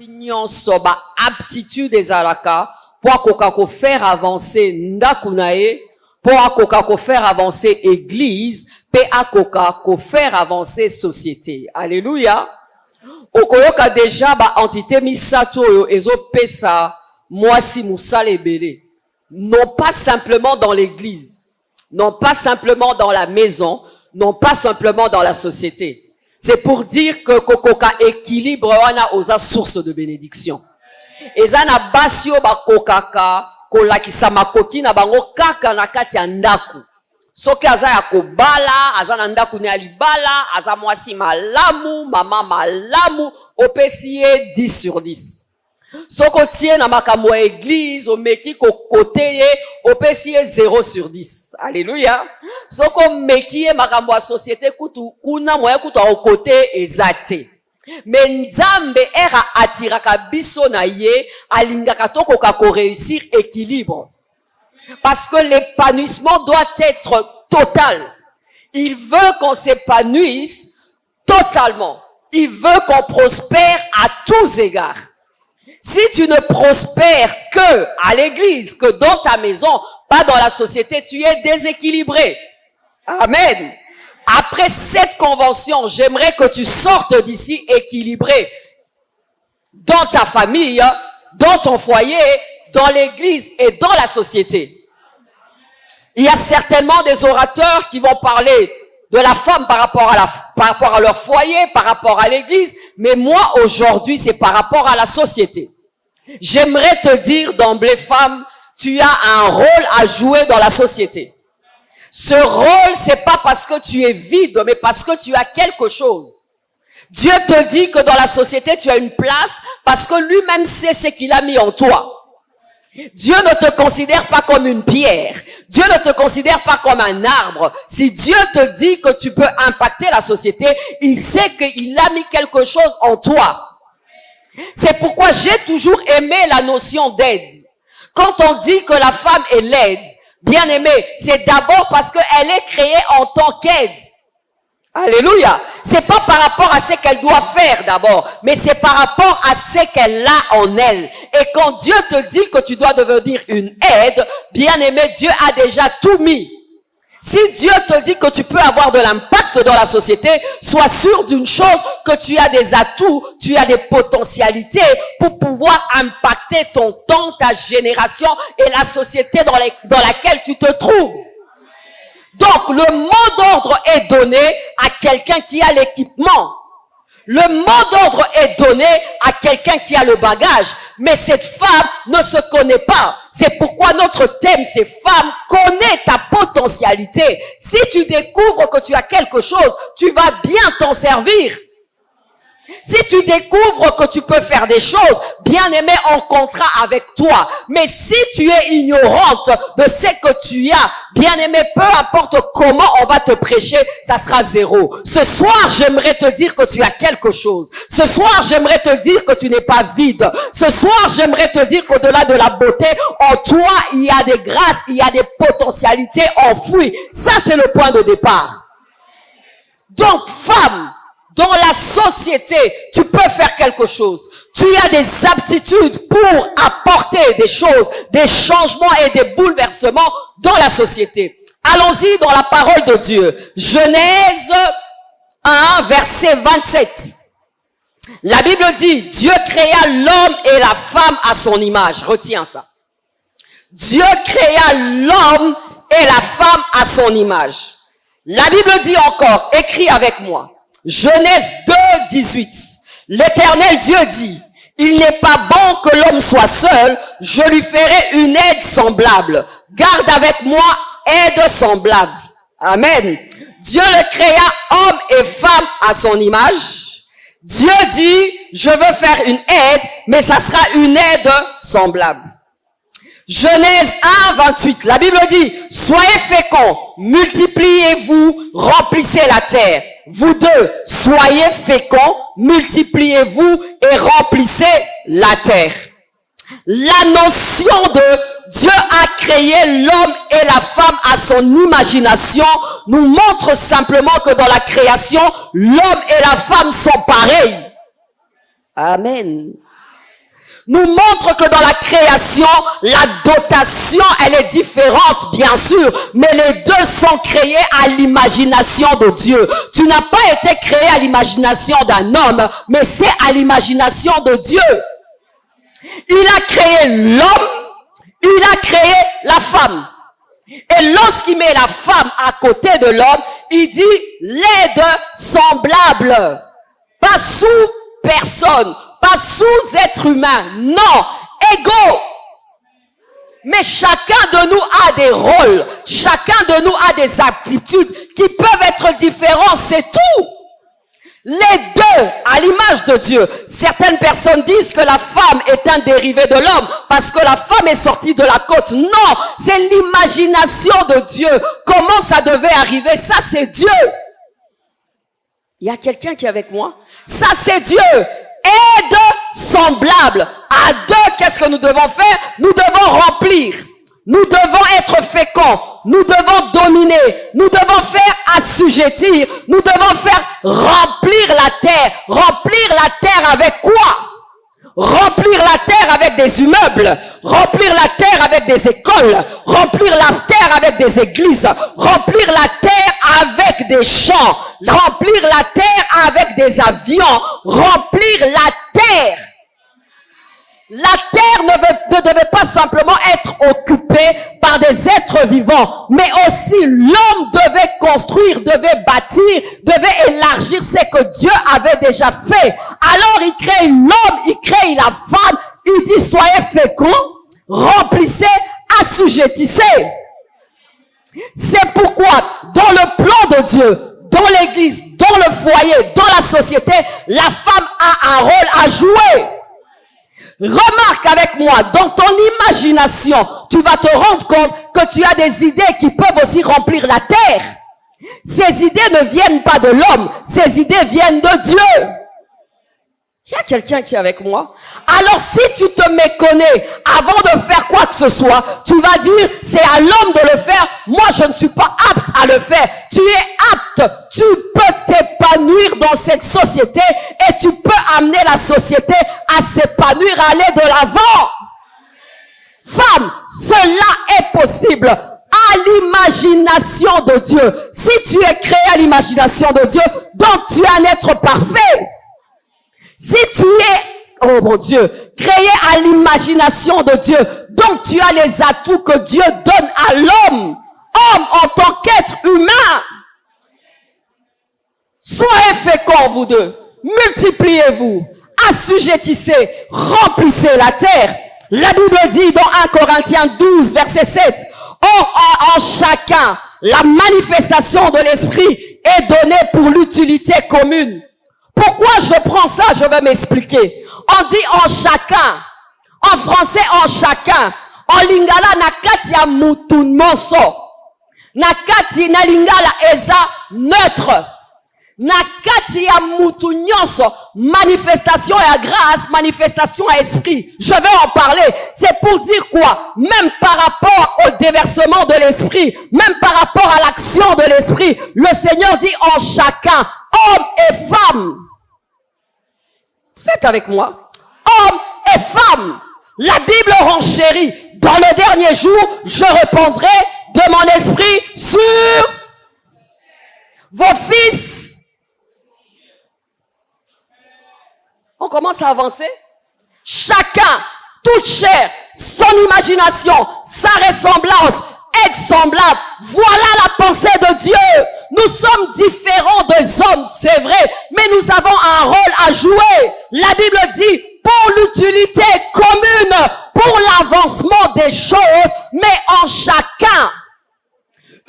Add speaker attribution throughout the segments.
Speaker 1: nyonso ba aptitude ezalaka po akoka ko faire avancer ndaku na ye, po akoka ko faire avancer église, pe akoka ko faire avancer société. Alléluia. Okoyoka déjà ba entité misato oyo ezopesa mwasi musala ebele. Non pas simplement dans l'église, non pas simplement dans la maison, non pas simplement dans la société. C'est pour dire que kokoka équilibre wana oza source de bénédiction. Ezana basio ba kokaka kolakisa makoki na bango kaka na kati ya ndaku. Soki aza ya kobala, aza na ndaku ne alibala, aza mwasi malamu, mama malamu, opesi ye 10 sur 10. Soko tie na makambo ya église, omeki kokote ye, opesi ye 0 sur 10. Alléluia. Soko meki ye makambo ya société kutu, kuna moya kutu a okote ezate. Mais Nzambe era atiraka biso na ye, alingaka tokoka ko réussir équilibre. Parce que l'épanouissement doit être total. Il veut qu'on s'épanouisse totalement. Il veut qu'on prospère à tous égards. Si tu ne prospères que à l'église, que dans ta maison, pas dans la société, tu es déséquilibré. Amen. Après cette convention, j'aimerais que tu sortes d'ici équilibré dans ta famille, dans ton foyer, dans l'église et dans la société. Il y a certainement des orateurs qui vont parler de la femme par rapport à leur foyer, par rapport à l'église, mais moi aujourd'hui c'est par rapport à la société. J'aimerais te dire d'emblée, femme, tu as un rôle à jouer dans la société. Ce rôle, c'est pas parce que tu es vide, mais parce que tu as quelque chose. Dieu te dit que dans la société, tu as une place parce que lui-même sait ce qu'il a mis en toi. Dieu ne te considère pas comme une pierre. Dieu ne te considère pas comme un arbre. Si Dieu te dit que tu peux impacter la société, il sait qu'il a mis quelque chose en toi. C'est pourquoi j'ai toujours aimé la notion d'aide. Quand on dit que la femme est laide, bien aimée, c'est d'abord parce qu'elle est créée en tant qu'aide. Alléluia. C'est pas par rapport à ce qu'elle doit faire d'abord, mais c'est par rapport à ce qu'elle a en elle. Et quand Dieu te dit que tu dois devenir une aide, bien aimé, Dieu a déjà tout mis. Si Dieu te dit que tu peux avoir de l'impact dans la société, sois sûr d'une chose, que tu as des atouts, tu as des potentialités pour pouvoir impacter ton temps, ta génération et la société dans laquelle tu te trouves. Donc, le mot d'ordre est donné à quelqu'un qui a l'équipement. Le mot d'ordre est donné à quelqu'un qui a le bagage. Mais cette femme ne se connaît pas. C'est pourquoi notre thème, c'est femme, connais ta potentialité. Si tu découvres que tu as quelque chose, tu vas bien t'en servir. Si tu découvres que tu peux faire des choses, bien aimé, on comptera avec toi. Mais si tu es ignorante de ce que tu as, bien aimé, peu importe comment on va te prêcher, ça sera 0. Ce soir, j'aimerais te dire que tu as quelque chose. Ce soir, j'aimerais te dire que tu n'es pas vide. Ce soir, j'aimerais te dire qu'au-delà de la beauté, en toi, il y a des grâces, il y a des potentialités enfouies. Ça, c'est le point de départ. Donc, femme, dans la société, tu peux faire quelque chose. Tu as des aptitudes pour apporter des choses, des changements et des bouleversements dans la société. Allons-y dans la parole de Dieu. Genèse 1, verset 27. La Bible dit, Dieu créa l'homme et la femme à son image. Retiens ça. Dieu créa l'homme et la femme à son image. La Bible dit encore, écris avec moi. Genèse 2, 18. L'Éternel Dieu dit, il n'est pas bon que l'homme soit seul, je lui ferai une aide semblable. Garde avec moi aide semblable. Amen. Dieu le créa homme et femme à son image. Dieu dit, je veux faire une aide, mais ça sera une aide semblable. Genèse 1, 28, la Bible dit, soyez féconds, multipliez-vous, remplissez la terre. Vous deux, soyez féconds, multipliez-vous et remplissez la terre. La notion de Dieu a créé l'homme et la femme à son imagination nous montre simplement que dans la création, l'homme et la femme sont pareils. Amen. nous montre que dans la création, la dotation, elle est différente, bien sûr, mais les deux sont créés à l'imagination de Dieu. Tu n'as pas été créé à l'imagination d'un homme, mais c'est à l'imagination de Dieu. Il a créé l'homme, il a créé la femme. Et lorsqu'il met la femme à côté de l'homme, il dit les deux semblables, pas sous personne, pas sous être humain, non, égaux. Mais chacun de nous a des rôles, chacun de nous a des aptitudes qui peuvent être différents, c'est tout. Les deux, à l'image de Dieu. Certaines personnes disent que la femme est un dérivé de l'homme parce que la femme est sortie de la côte. Non, c'est l'imagination de Dieu. Comment ça devait arriver? Ça, c'est Dieu. Il y a quelqu'un qui est avec moi? Ça, c'est Dieu. Et deux semblables. À deux, qu'est-ce que nous devons faire? Nous devons remplir. Nous devons être féconds. Nous devons dominer. Nous devons faire assujettir. Nous devons faire remplir la terre. Remplir la terre avec quoi? Remplir la terre avec des immeubles. Remplir la terre avec des écoles. Remplir la terre avec des églises. Remplir la terre avec des champs. Remplir la terre avec des avions. Remplir la terre. La terre ne devait pas simplement être occupée par des êtres vivants, mais aussi l'homme devait construire, devait bâtir, devait élargir ce que Dieu avait déjà fait. Alors il crée l'homme, il crée la femme, il dit soyez féconds, remplissez, assujettissez. C'est pourquoi dans le plan de Dieu, dans l'église, dans le foyer, dans la société, la femme a un rôle à jouer. Remarque avec moi, dans ton imagination, tu vas te rendre compte que tu as des idées qui peuvent aussi remplir la terre. Ces idées ne viennent pas de l'homme, ces idées viennent de Dieu. Il y a quelqu'un qui est avec moi? Alors si tu te méconnais avant de faire quoi que ce soit, tu vas dire c'est à l'homme de le faire, moi je ne suis pas apte à le faire. Tu es apte, tu peux t'épanouir dans cette société et tu peux amener la société à s'épanouir, à aller de l'avant. Femme, cela est possible à l'imagination de Dieu. Si tu es créé à l'imagination de Dieu, donc tu es un être parfait. Si tu es, oh mon Dieu, créé à l'imagination de Dieu, donc tu as les atouts que Dieu donne à l'homme, homme en tant qu'être humain. Soyez féconds, vous deux, multipliez-vous, assujettissez, remplissez la terre. La Bible dit dans 1 Corinthiens 12, verset 7, or en chacun, la manifestation de l'esprit est donnée pour l'utilité commune. Pourquoi je prends ça? Je vais m'expliquer. On dit en chacun. En français, en chacun. En lingala, nakati ya mutu moso. Nakati na lingala eza neutre. Nakati ya mutu nyonso. Manifestation à grâce, manifestation à esprit. Je vais en parler. C'est pour dire quoi? Même par rapport au déversement de l'esprit, même par rapport à l'action de l'esprit, le Seigneur dit en chacun, homme et femme. Vous êtes avec moi? Hommes et femmes. La Bible renchérit. Dans le dernier jour, je répandrai de mon esprit sur vos fils. On commence à avancer. Chacun, toute chair, son imagination, sa ressemblance, être semblable. Voilà la pensée de Dieu. Nous sommes différents des hommes, c'est vrai, mais nous avons un rôle à jouer. La Bible dit pour l'utilité commune, pour l'avancement des choses, mais en chacun.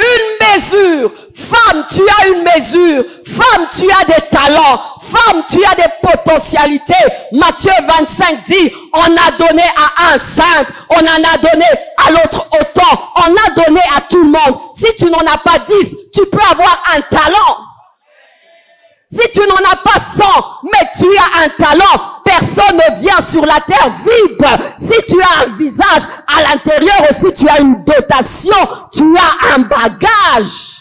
Speaker 1: Une mesure. Femme, tu as une mesure. Femme, tu as des talents. Femme, tu as des potentialités. Matthieu 25 dit, on a donné à un 5, on en a donné à l'autre autant, on a donné à tout le monde. Si tu n'en as pas 10, tu peux avoir un talent. Si tu n'en as pas 100, mais tu as un talent, personne ne vient sur la terre vide. Si tu as un visage, à l'intérieur aussi tu as une dotation, tu as un bagage.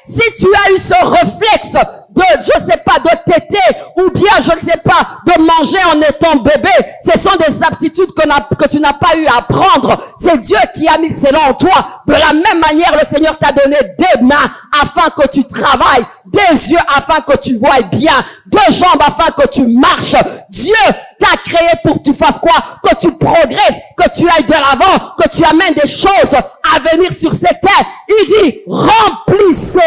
Speaker 1: Si tu as eu ce réflexe je sais pas, de téter, ou bien, je ne sais pas, de manger en étant bébé. Ce sont des aptitudes que tu n'as pas eu à apprendre. C'est Dieu qui a mis cela en toi. De la même manière, le Seigneur t'a donné des mains afin que tu travailles, des yeux afin que tu vois bien, deux jambes afin que tu marches. Dieu t'a créé pour que tu fasses quoi? Que tu progresses, que tu ailles de l'avant, que tu amènes des choses à venir sur cette terre. Il dit, remplissez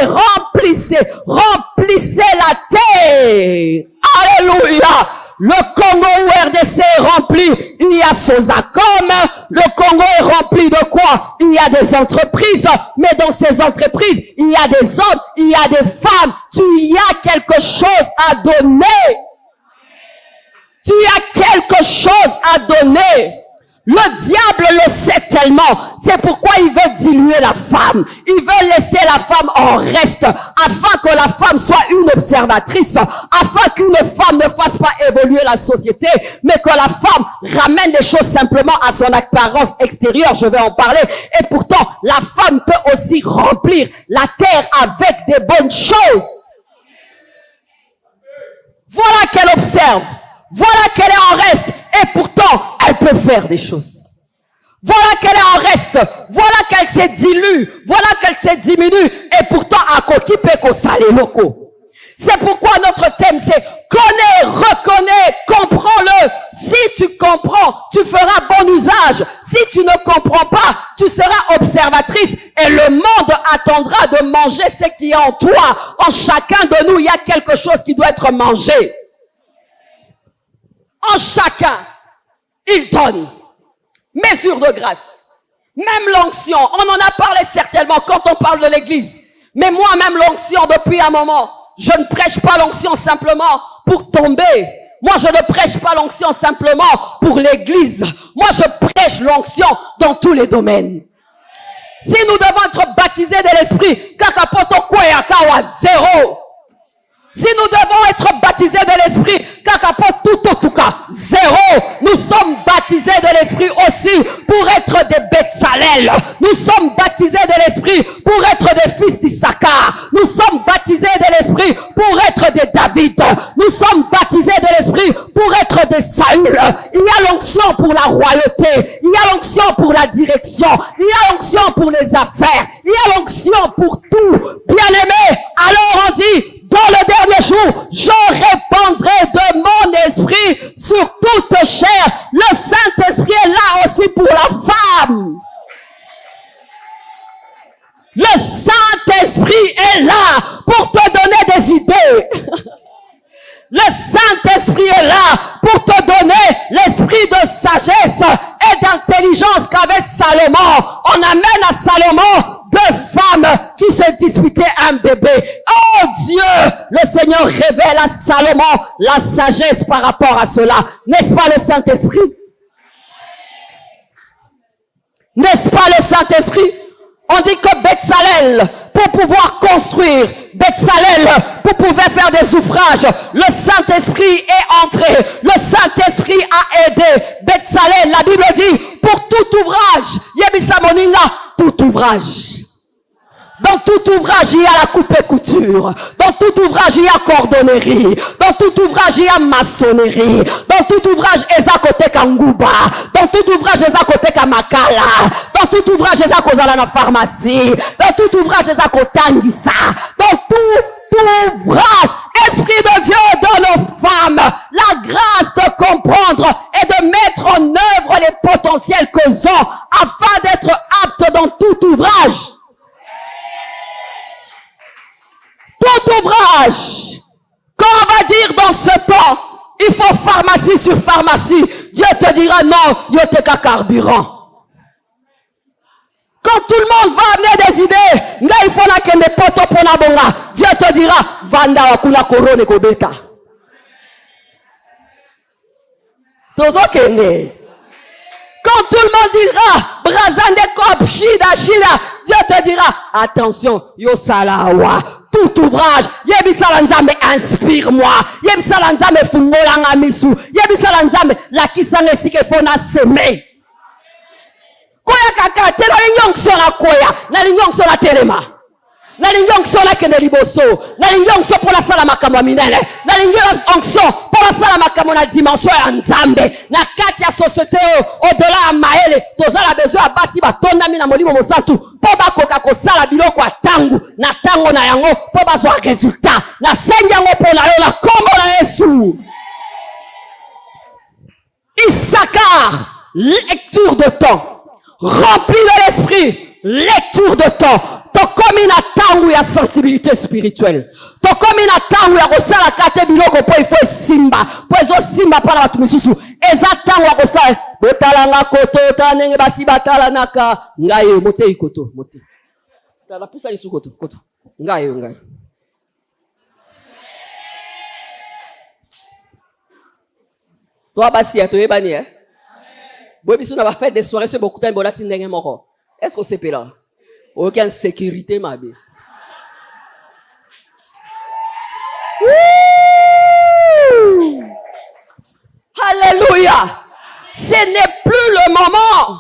Speaker 1: la terre. Alléluia. Le Congo ou RDC est rempli, il y a Sozacom. Le Congo est rempli de quoi? Il y a des entreprises, mais dans ces entreprises, il y a des hommes, il y a des femmes. Tu y as quelque chose à donner. Tu as quelque chose à donner. Le diable le sait tellement. C'est pourquoi il veut diluer la femme. Il veut laisser la femme en reste afin que la femme soit une observatrice, afin qu'une femme ne fasse pas évoluer la société, mais que la femme ramène les choses simplement à son apparence extérieure. Je vais en parler. Et pourtant, la femme peut aussi remplir la terre avec des bonnes choses. Voilà qu'elle observe. Voilà qu'elle est en reste. Et pourtant, elle peut faire des choses. Voilà qu'elle est en reste. Voilà qu'elle se dilue. Voilà qu'elle se diminue. Et pourtant, à kokipe ko sale loko. C'est pourquoi notre thème, c'est connais, reconnais, comprends-le. Si tu comprends, tu feras bon usage. Si tu ne comprends pas, tu seras observatrice. Et le monde attendra de manger ce qui est en toi. En chacun de nous, il y a quelque chose qui doit être mangé. En chacun, il donne. Mesure de grâce. Même l'onction. On en a parlé certainement quand on parle de l'église. Mais moi-même l'onction depuis un moment. Je ne prêche pas l'onction simplement pour tomber. Moi je ne prêche pas l'onction simplement pour l'église. Moi je prêche l'onction dans tous les domaines. Si nous devons être baptisés de l'esprit, kakapoto kweyakawa zéro. Si nous devons être baptisés de l'esprit, zéro. Nous sommes baptisés de l'esprit aussi pour être des Betsalel. Nous sommes baptisés de l'esprit pour être des fils d'Issachar. Nous sommes baptisés de l'esprit pour être des David. Nous sommes baptisés de l'esprit pour être des Saül. Il y a l'onction pour la royauté. Il y a l'onction pour la direction. Il y a l'onction pour les affaires. Il y a l'onction pour tout. Bien-aimé, alors on dit, dans le dernier jour, je répandrai de mon esprit sur toute chair. Le Saint-Esprit est là aussi pour la femme. Le Saint-Esprit est là pour te donner des idées. Le Saint-Esprit est là pour te donner l'esprit de sagesse et d'intelligence qu'avait Salomon. On amène à Salomon deux femmes qui se disputaient un bébé. Oh Dieu, le Seigneur révèle à Salomon la sagesse par rapport à cela. N'est-ce pas le Saint-Esprit? N'est-ce pas le Saint-Esprit? On dit que Betsalel, pour pouvoir construire, Betsalel, pour pouvoir faire des ouvrages, le Saint-Esprit est entré, le Saint-Esprit a aidé. Betsalel, la Bible dit, pour tout ouvrage, Yebisa Moninga, tout ouvrage. Dans tout ouvrage, il y a la coupe et couture. Dans tout ouvrage, il y a cordonnerie. Dans tout ouvrage, il y a maçonnerie. Dans tout ouvrage, il y a côté Kanguba. Dans tout ouvrage, il y a côté Kamakala. Dans tout ouvrage, il y a kozala na pharmacie. Dans tout ouvrage, il y a kotangisa. Dans tout ouvrage, Esprit de Dieu donne aux femmes la grâce de comprendre et de mettre en œuvre les potentiels qu'elles ont afin d'être aptes dans tout ouvrage. Tout ouvrage. Quand on va dire dans ce temps, il faut pharmacie sur pharmacie, Dieu te dira non, yo te ka carburant. Quand tout le monde va amener des idées, nga il faut na kende poto pona bonga, Dieu te dira vanda wakula korone kobeta. Tozo kende. Quand tout le monde dira brazande kop shida, Dieu te dira attention, yo salawa. Tout ouvrage, yebisala nzambe inspire-moi, yebisala nzambe fungolanga misu, yebisala nzambe lakisanga esike fona seme. Koya kaka telo nyonso na koya, na nyonso na telema. nalingi onction nakende liboso, nalingi onction pour la sala makambo minene, nalingi onction pour la sala makambo na dimension ya nzambe na kati ya société au-delà ya maele tozala besoin ya basi batondami na molimo mosantu po bakoka kosala biloko ya tangu na tango na yango po bazwa résultat na sengi yango mpo na yo na kombo na Yesu. Issachar, lecture de temps, rempli de l'esprit, lecture de temps. Tokomi na tangu ya sensibilité spirituelle. Tokomi na tangu ya kosala kate biloko po ifo simba. Po ezo simba para watu misusu. Eza tangu ya kosala. Botalanga koto, tanenge basi batala naka. Ngaye, mote ikoto, mote. Tala pusa lisu koto, koto. Ngaye, ngaye. Toi basi ya toye bani eh. Boy biso na ba fête des soirées sur beaucoup de temps bolati ndenge moko. Est-ce que c'est là? Aucune sécurité ma bé. Alléluia. Ce n'est plus le moment.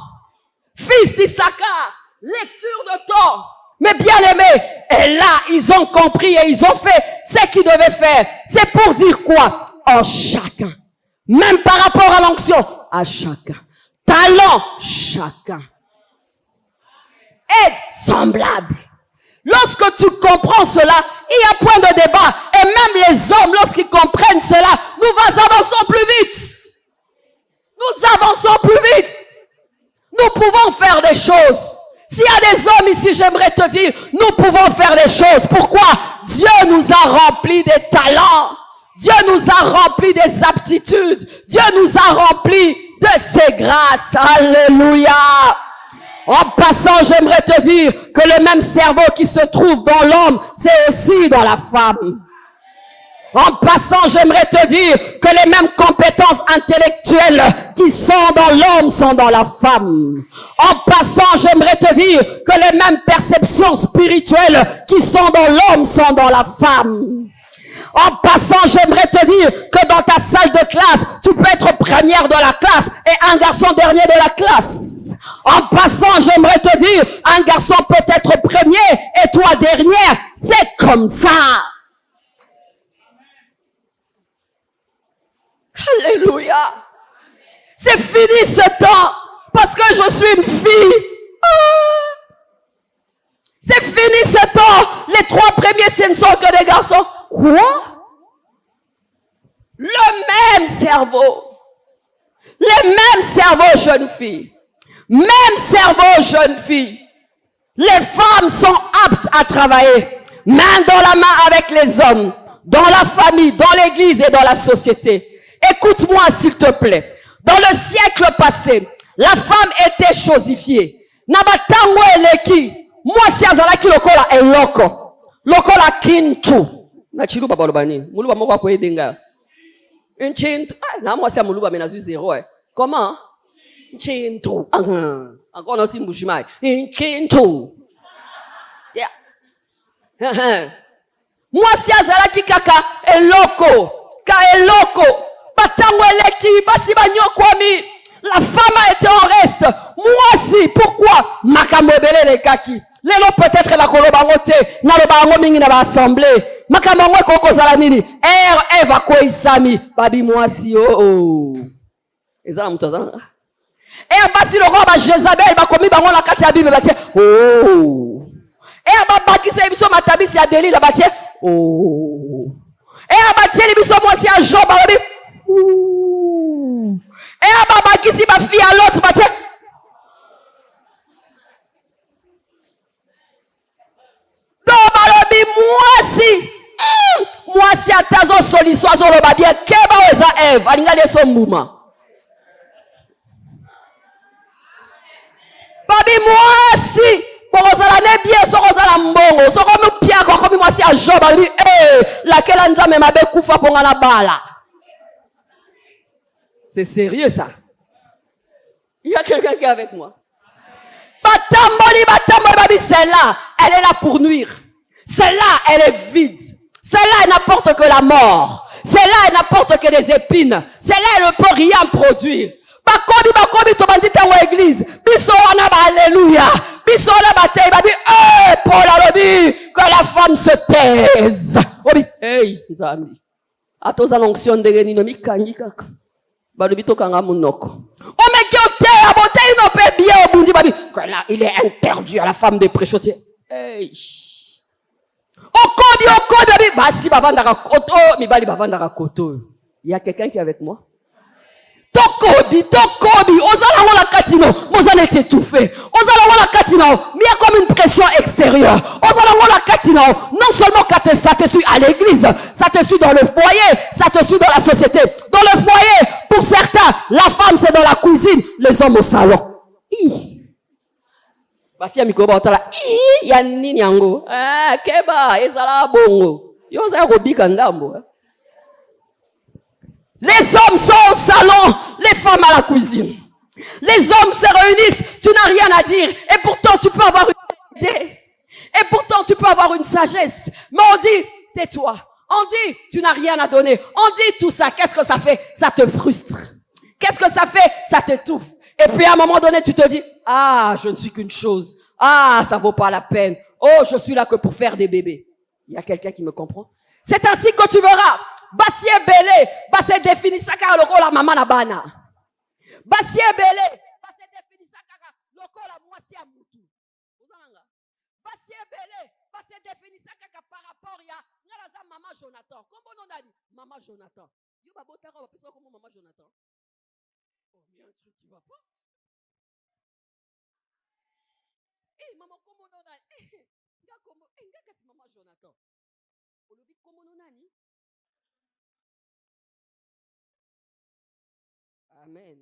Speaker 1: Fils d'Issachar, lecture de temps. Mais bien aimé, et là, ils ont compris et ils ont fait ce qu'ils devaient faire. C'est pour dire quoi? En chacun. Même par rapport à l'onction, à chacun. Talent, chacun. Aide semblable. Lorsque tu comprends cela, il y a point de débat. Et même les hommes, lorsqu'ils comprennent cela, nous avançons plus vite. Nous avançons plus vite. Nous pouvons faire des choses. S'il y a des hommes ici, j'aimerais te dire, nous pouvons faire des choses. Pourquoi? Dieu nous a remplis des talents. Dieu nous a remplis des aptitudes. Dieu nous a remplis de ses grâces. Alléluia. En passant, j'aimerais te dire que le même cerveau qui se trouve dans l'homme, c'est aussi dans la femme. En passant, j'aimerais te dire que les mêmes compétences intellectuelles qui sont dans l'homme sont dans la femme. En passant, j'aimerais te dire que les mêmes perceptions spirituelles qui sont dans l'homme sont dans la femme. En passant, j'aimerais te dire que dans ta salle de classe, tu peux être première de la classe et un garçon dernier de la classe. En passant, j'aimerais te dire, un garçon peut être premier et toi dernière. C'est comme ça. Alléluia. C'est fini ce temps parce que je suis une fille. C'est fini ce temps. Les 3 premiers, ce ne sont que des garçons. Quoi? Le même cerveau. Le même cerveau, jeune fille. Même cerveau, jeune fille. Les femmes sont aptes à travailler main dans la main avec les hommes, dans la famille, dans l'église et dans la société. Écoute-moi s'il te plaît. Dans le siècle passé, la femme était chosifiée. Nabatango eleki. Moi si azalaki lokola eloko. Lokola kintu. Na chilu baba lobani. Muluba moko ko edenga. Nchintu. Ah, na moi si muluba menazu 0 eh. Comment? Nchintu. Encore notre mbushimai. Nchintu. Yeah. Moi si azalaki kaka eloko. Ka eloko. Batango eleki basi banyokwami. La femme a été en reste. Moi si, pourquoi? Makamobele le kaki. Lelo peut-être la koloba ngote, na loba ngo mingi na ba assemblée. Makamangwe koko zala nini? Eva ko isami, babi moi si oh. Ezala mutazana. Basi loko ba Jezabel ba komi bango na kati ya Bible batie. Oh. Ba bakisa biso matabisi ya Delila batie. Oh. Batie biso moi si a Job babi. Baba kisi ba fille à l'autre batie. Donc balobi moi si atazo soliso azo loba bien keba weza Eve alinga leso mbuma. Babi moi si Porozala ne bien sorozala mbongo soko mu pia ko moi si a Job babi laquelle nzambe mabe kufa ponga na bala. C'est sérieux ça. Il y a quelqu'un qui est avec moi. Batamboli, babi, celle-là, elle est là pour nuire. Celle-là, elle est vide. Celle-là, elle n'apporte que la mort. Celle-là, elle n'apporte que des épines. Celle-là, elle ne peut rien produire. Bakobi, tobandi tango église. Biso wana ba alléluia. Biso wana ba tei babi, Paul alobi. que la femme se taise. Obi, hey, Nzambi. Atoza l'onction de Renino Mikangi kaka. Balubito kanga munoko. O meki ote, abote ino pe bien au bundi babi. Que là, il est interdit à la femme de préchotier. Hey. Okodi, babi. Basi bavandaka koto, mibali bavandaka koto. Il y a quelqu'un qui est avec moi? Tokobi, ozala wala katino, mozala est étouffé. Ozala wala katino, mais il y a comme une pression extérieure. Ozala wala katino, non seulement ça te suit à l'église, ça te suit dans le foyer, ça te suit dans la société. Dans le foyer, pour certains, la femme c'est dans la cuisine, les hommes au salon. Basi ya mikoba otala, ya nini yango? Ah, keba, ezala bongo. Yo za robika ndambo. Les hommes sont au salon, les femmes à la cuisine. Les hommes se réunissent, tu n'as rien à dire. Et pourtant, tu peux avoir une idée. Et pourtant, tu peux avoir une sagesse. Mais on dit, tais-toi. On dit, tu n'as rien à donner. On dit tout ça. Qu'est-ce que ça fait? Ça te frustre. Qu'est-ce que ça fait? Ça t'étouffe. Et puis à un moment donné, tu te dis, ah, je ne suis qu'une chose. Ah, ça vaut pas la peine. Oh, je suis là que pour faire des bébés. Il y a quelqu'un qui me comprend? C'est ainsi que tu verras. Basi ebele, basi definisaka lokola mama na bana. Basi ebele, basi definisaka lokola mwasi ya mutu. Uzanga. Basi ebele, basi definisaka par rapport ya ngala za mama Jonathan. Kombo nonani? Mama Jonathan. Yo babotaka ba pesa comme mama Jonathan. Oh, il y a un truc qui va pas. Maman kombo nonani? Nga kombo, nga kasi mama Jonathan. Olobi kombo nonani? Amen.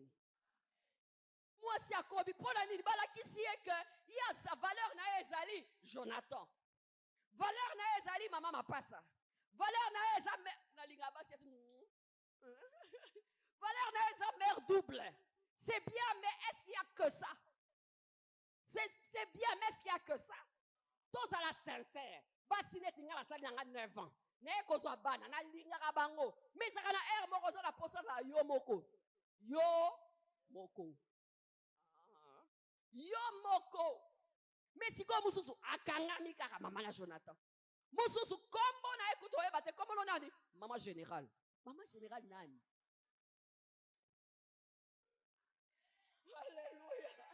Speaker 1: Moi, si Akobi, pour la nidbala qui sait que il y a sa valeur na ezali Jonathan. Valeur na ezali maman ma passa. Valeur na ezali na lingaba c'est valeur na ezali mère double. C'est bien, mais est-ce qu'il y a que ça? C'est bien, mais est-ce qu'il y a que ça? Tous à la sincère. Basine tinga la sali nga 9 ans. Ne kozwa bana na lingaba bango. Mais ça kana air moko zo la posta za yo moko. Yo moko. Yo moko. Mais si comme mususu akangami kaka mama na Jonathan. Mususu kombo na ekuto e bate kombo nani? Mama générale. Mama générale nani? Alléluia.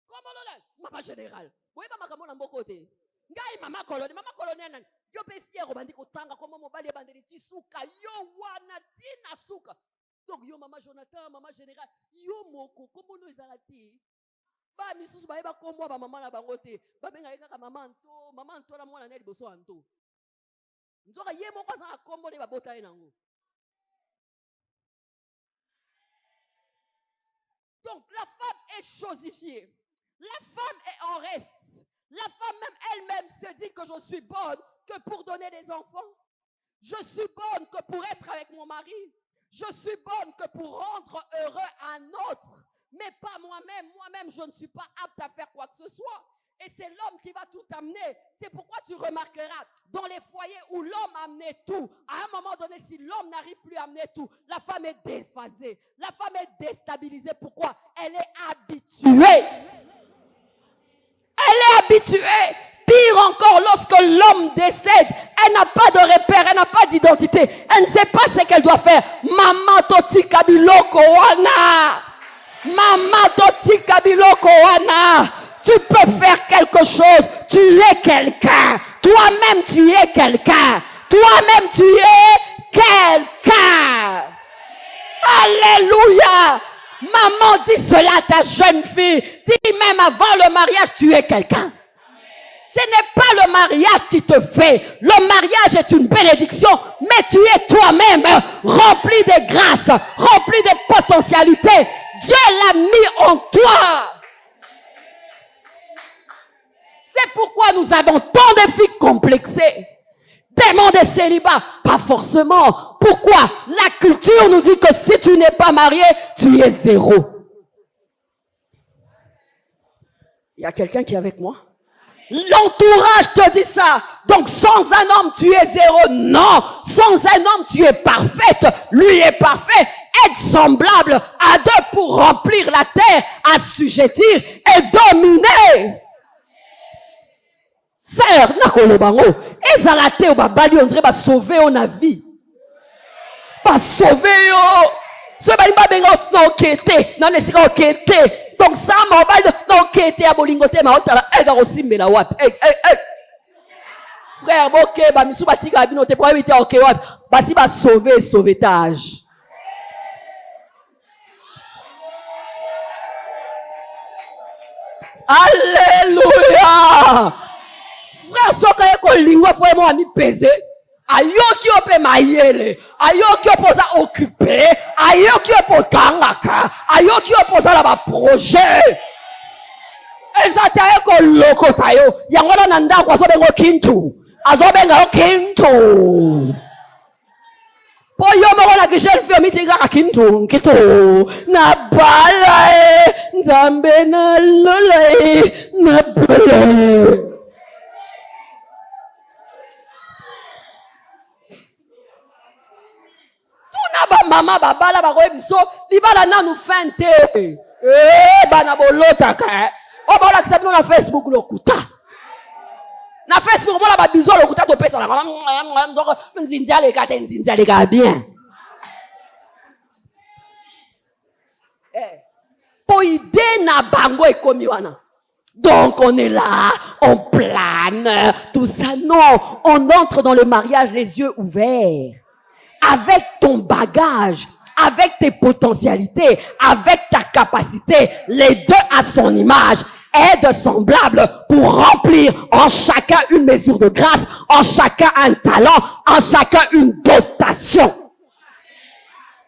Speaker 1: Kombo nani? Mama générale. Oui mama kamona mbokote. Ngai mama colonel nani? Yo pe fier obandi kotanga comme mobali bandeli tisuka yo wana tina suka. Donc yo mama Jonathan, mama général, yo moko comme no ezalati. Ba misusu ba eba kombo ba mama na bango te. Ba benga kaka mama nto la mwana na liboso anto. Nzoka ye moko za kombo le ba bota enango. Donc la femme est chosifiée. La femme est en reste. La femme même elle-même se dit que je suis bonne que pour donner des enfants. Je suis bonne que pour être avec mon mari. Je suis bonne que pour rendre heureux un autre. Mais pas moi-même. Moi-même, je ne suis pas apte à faire quoi que ce soit. Et c'est l'homme qui va tout amener. C'est pourquoi tu remarqueras, dans les foyers où l'homme amenait tout, à un moment donné, si l'homme n'arrive plus à amener tout, la femme est déphasée. La femme est déstabilisée. Pourquoi? Elle est habituée. Elle est habituée. Pire encore, lorsque l'homme décède, elle n'a pas de repère, elle n'a pas d'identité. Elle ne sait pas ce qu'elle doit faire. Maman toti kabiloko wana. Maman toti kabiloko wana. Tu peux faire quelque chose. Tu es quelqu'un. Toi-même, tu es quelqu'un. Toi-même, tu es quelqu'un. Alléluia. Maman, dis cela à ta jeune fille. Dis même avant le mariage, tu es quelqu'un. Ce n'est pas le mariage qui te fait. Le mariage est une bénédiction, mais tu es toi-même rempli de grâce, rempli de potentialités. Dieu l'a mis en toi. C'est pourquoi nous avons tant de filles complexées. Démon de célibat, pas forcément. Pourquoi? La culture nous dit que si tu n'es pas marié, tu es zéro. Il y a quelqu'un qui est avec moi? L'entourage te dit ça. Donc sans un homme, tu es zéro. Non, sans un homme, tu es parfaite. Lui est parfait. être semblable à deux pour remplir la terre, assujettir et dominer. Sœur, nakolo bango, ezalate o babali on dirait ba sauver on a vie. Pas sauver yo. Ce bali ba bengo non kete, non lesika kete. Donc ça ma bali non kete a bolingote ma otala ega osimbela wapi. Frère boke ba misu batika binote pour éviter OK wapi. Basi ba sauver sauvetage. Alléluia. Frère soka eko lingwa fo mo ami peser. Ayoki ope mayele, ayoki opoza occupé, ayoki opotangaka, ayoki opoza la ba projet. Ezata eko loko tayo, yangola nanda kwa so bengo kintu, azobenga o kintu. Po yo mo na jeune fille mitinga ka kintu, na bala nzambe na lola na bala. Maman babala bakoye biso libala nanu fente bana bolota ka o bola kisabino na Facebook lokuta na Facebook mola ba biso lokuta to pesa na donc nzinzia le ka bien po ide na bango ekomi wana. Donc on est là, on plane, tout ça. Non, on entre dans le mariage les yeux ouverts. Avec ton bagage, avec tes potentialités, avec ta capacité, les deux à son image, aide semblable pour remplir en chacun une mesure de grâce, en chacun un talent, en chacun une dotation.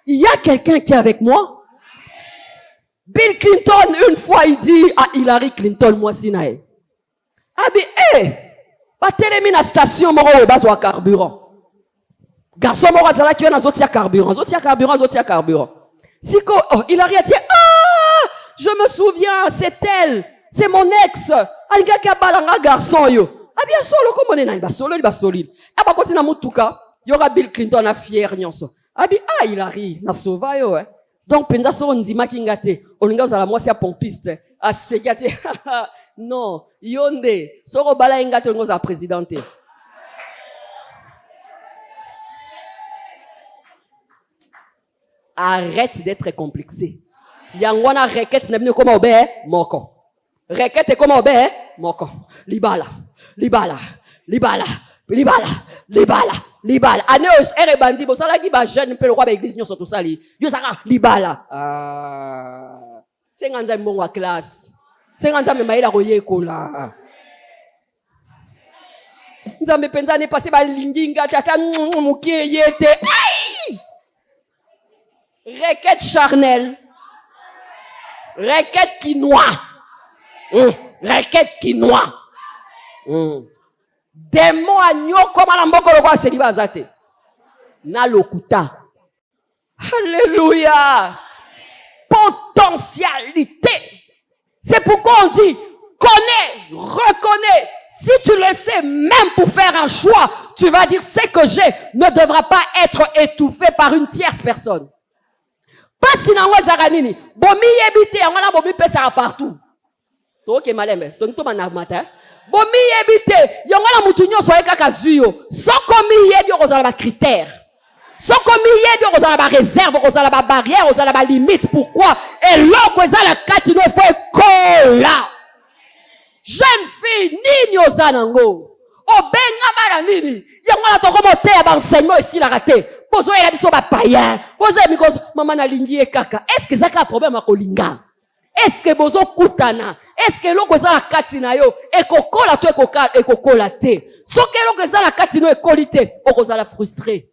Speaker 1: Il y a quelqu'un qui est avec moi? Bill Clinton, une fois, il dit à Hillary Clinton, moi, Sinaï. Ah, mais, pas télémine à station, moro, bas ou carburant. Garçon moro azala qui na zotia carburant. Siko, Hillary a dit, je me souviens, c'est elle, c'est mon ex. Alga ka balanga garçon yo. Ah bien solo comme on est na solide. Ah ba kotina mutuka, y aura Bill Clinton na fier nyonso. Ah bien Hillary na sauva yo Donc penza so ndima kingate, olinga zala mwasi ya pompiste. Ah sekati. Non, yonde, soro bala ngate olinga za présidente. Arrête d'être complexé. Yangwana requête n'est pas comme obé moko. Requête est comme obé moko. Libala. Aneos ere bandi bo sala ki ba jeune pe le roi ba église nyoso tout sali. Yo saka libala. Senganza mbongo wa classe. Senganza me maila ko yekola. Nzambe penza ne passer ba linginga tata mukie yete. Requête charnelle. Requête qui noie. Requête qui noie. Démon agneau comme à l'amboko le roi Seliba Zate. Na lokuta. Alléluia. Potentialité. C'est pourquoi on dit connais, reconnais. Si tu le sais, même pour faire un choix, tu vas dire ce que j'ai ne devra pas être étouffé par une tierce personne. Pas si nango zaranini bomi yebite ngala bomi pesa partout to ke malembe to ntoma na mata bomi yebite ngala mutu nyoso ekaka zuyo soko mi yebi ozala ba critères soko mi yebi ozala ba réserve ozala ba barrière ozala ba limite. Pourquoi? Et loko ezala kati no fait kola jeune fille nini ozanango obenga mala nini yangala to komo te ba enseignement ici la raté. Pozo ela biso ba païen. Pozo because mama na lingi e kaka. Est-ce que zaka problème akolinga? Est-ce que bozo kutana? Est-ce que loko za la kati na yo ekokola to ekokola te? Soke loko za la kati no ekolite okoza la frustré.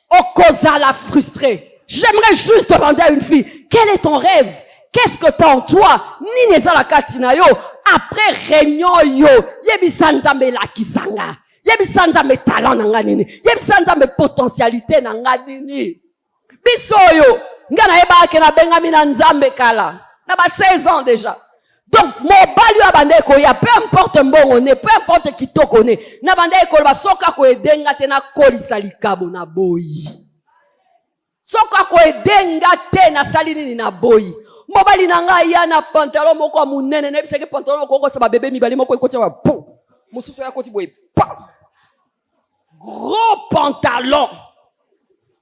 Speaker 1: Okoza la frustré. J'aimerais juste demander à une fille, quel est ton rêve? Qu'est-ce que t'as en toi? Ni neza la kati na yo après réunion yo yebisa nzambe la kisanga. Yebisa mes talents nanga nini. Yebisa mes potentialités nanga nini. Biso yo ngana eba ke na benga mina nzambe kala. Na ba 16 ans déjà. Donc, mobali wa bande ko ya, peu importe mbongo ne, peu importe kitoko ne, na bande ko ba soka ko edenga te na kolisa likabo na boyi. Soka ko edenga te na salini ni na boyi. Mobali na nga ya na pantalon moko munene ne biseke pantalon ko sa ba bébé mibali moko ko tia pom. Mususu ya koti boy. Gros pantalon.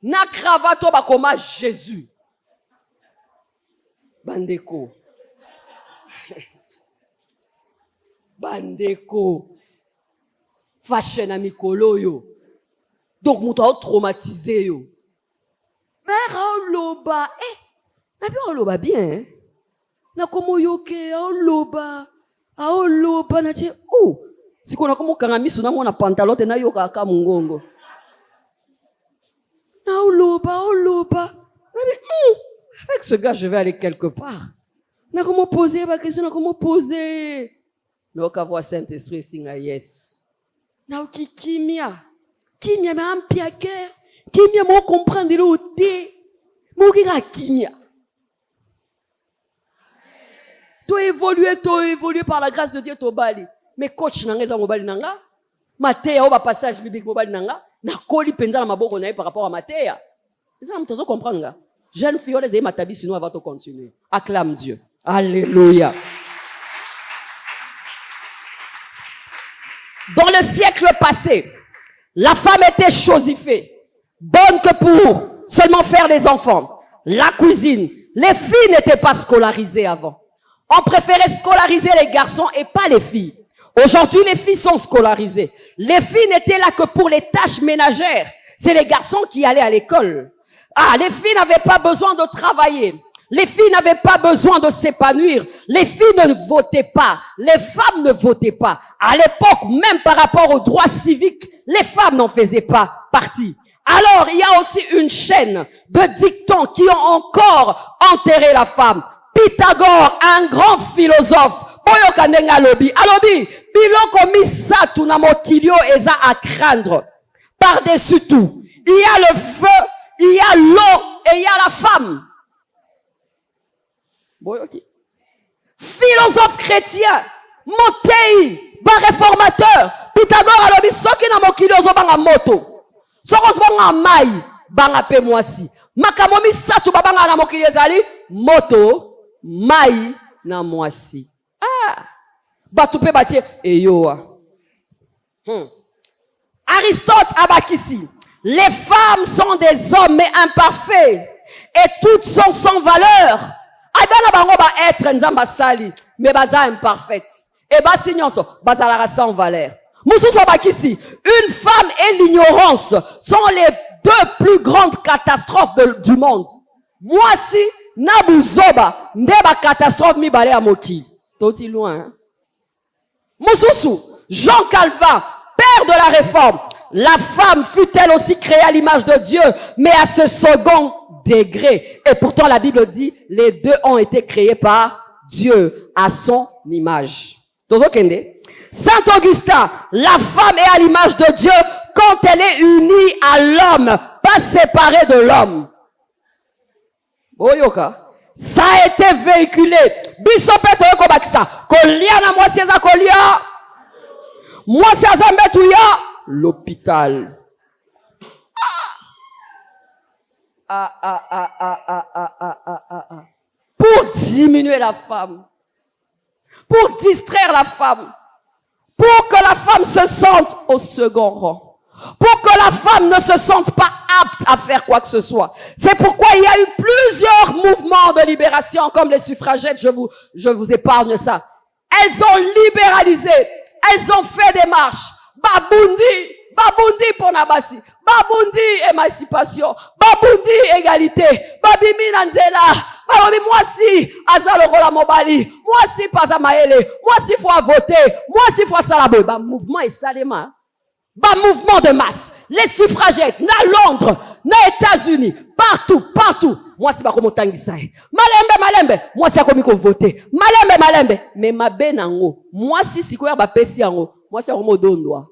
Speaker 1: Na cravate ba koma Jésus. Bandeko. Bandeko. Fashion na mikolo yo. Donc muto a traumatisé yo. Mais loba na bien loba bien. Na komo yoke loba. Loba na che siko na komo kanga misu na mona pantalon te na yoka ka mungongo. Na loba. Avec ce gars je vais aller quelque part. Na comment poser ma question, na comment poser. Na ka voir Saint-Esprit singa yes. Na ki kimia mais am piaker. Kimia mo comprendre le té. Mo ki ka kimia. To évoluer par la grâce de Dieu to bali. Mais coach na ngeza mobali nanga. Matéa o ba passage biblique mobali nanga. Na koli penza na maboko na par rapport à Matéa. Ça m'tozo comprendre nga. Jeune fille les matabi sinon elle va te continuer. Acclame Dieu. Alléluia. Dans le siècle passé, la femme était chosifiée, bonne que pour seulement faire des enfants. La cuisine, les filles n'étaient pas scolarisées avant. On préférait scolariser les garçons et pas les filles. Aujourd'hui, les filles sont scolarisées. Les filles n'étaient là que pour les tâches ménagères. C'est les garçons qui allaient à l'école. Les filles n'avaient pas besoin de travailler. Les filles n'avaient pas besoin de s'épanouir. Les filles ne votaient pas. Les femmes ne votaient pas. À l'époque, même par rapport aux droits civiques, les femmes n'en faisaient pas partie. Alors, il y a aussi une chaîne de dictons qui ont encore enterré la femme. Pythagore, un grand philosophe. Alobi, biloko misatu na mokilio eza à craindre. Par-dessus tout, il y a le feu, il y a l'eau et il y a la femme. Philosophe chrétien, Motei, réformateur, Pythagore alobi soki na mokili ozo banga moto. Soko banga mai, banga pe mwasi. Makamomi satu babanga na mokili ezali moto, mai na mwasi. Batupe batie eyoa. Aristote abakisi. Les femmes sont des hommes mais imparfaits et toutes sont sans valeur. Adana bango ba être nzamba sali mais baza imparfaite. Et basi nyonso bazala sans valeur. Mususu bakisi, une femme et l'ignorance sont les deux plus grandes catastrophes du monde. Moi si nabuzoba ndeba catastrophe mi balé amoki. Toti loin. Hein? Mususu, Jean Calvin, père de la réforme. La femme fut-elle aussi créée à l'image de Dieu, mais à ce second degré. Et pourtant la Bible dit, les deux ont été créés par Dieu, à son image. Saint Augustin, la femme est à l'image de Dieu quand elle est unie à l'homme, pas séparée de l'homme. Boyoka. Ça a été véhiculé. Bisopeto ekobakisa. Kolia na mwasi eza kolia. Mwasi azambetu ya l'hôpital. Pour diminuer la femme. Pour distraire la femme. Pour que la femme se sente au second rang. Pour que la femme ne se sente pas apte à faire quoi que ce soit. C'est pourquoi il y a eu plusieurs mouvements de libération, comme les suffragettes, je vous épargne ça. Elles ont libéralisé, elles ont fait des marches. Babundi pour Nabasi, Babundi émancipation, Babundi égalité, Babimi Nanzela, Babundi moi si Azalo Rola Mobali, moi si Pazamaele, moi si faut voter, moi si faut salabo. Bah mouvement et salema. Bah mouvement de masse. Les suffragettes, na Londres, na États-Unis, partout. Moi si ba komo tangisae. Malembe, moi si akomi ko voter. Malembe, mais ma benango. Moi si sikoya ba pesi yango, moi si akomo dondwa.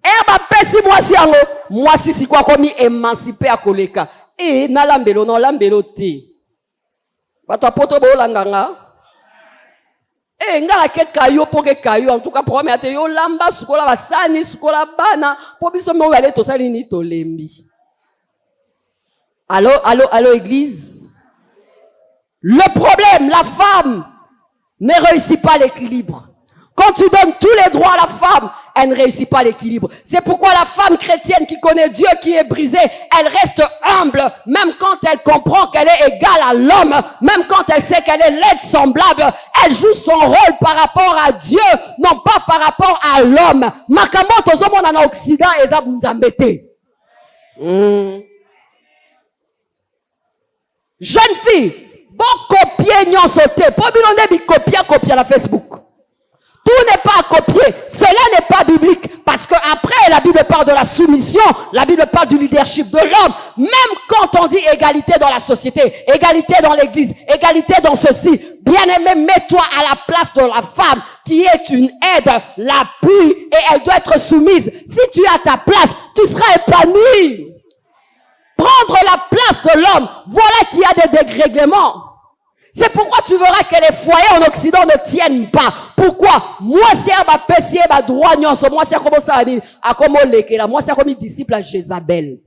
Speaker 1: Erba pesi moi si sikoya komi émancipé a koleka. Et na lambelo te. Bato apoto bolandanga. Eh, ngala ke kayo po ke kayo. En tout cas, pour moi, ate yo lamba sukola basani sukola bana. Po biso mo wale to sali ni to lembi. Allô, église. Le problème, la femme ne réussit pas l'équilibre. Quand tu donnes tous les droits à la femme, elle ne réussit pas l'équilibre. C'est pourquoi la femme chrétienne qui connaît Dieu, qui est brisée, elle reste humble, même quand elle comprend qu'elle est égale à l'homme, même quand elle sait qu'elle est laide semblable, elle joue son rôle par rapport à Dieu, non pas par rapport à l'homme. Makamoto zomo na Occident eza bunzambete. Jeune fille, bon copier nyon sauté, pour bilonde bi copier la Facebook. Tout n'est pas à copier. Cela n'est pas biblique. Parce que après, la Bible parle de la soumission. La Bible parle du leadership de l'homme. Même quand on dit égalité dans la société, égalité dans l'église, égalité dans ceci, bien-aimé, mets-toi à la place de la femme qui est une aide, l'appui, et elle doit être soumise. Si tu es à ta place, tu seras épanoui. Prendre la place de l'homme, voilà qu'il y a des dérèglements. C'est pourquoi tu verras que les foyers en Occident ne tiennent pas. Pourquoi? Moi, c'est un pessier, un droit, moi, c'est comme ça, à comme moi, c'est comme disciple à Jézabel.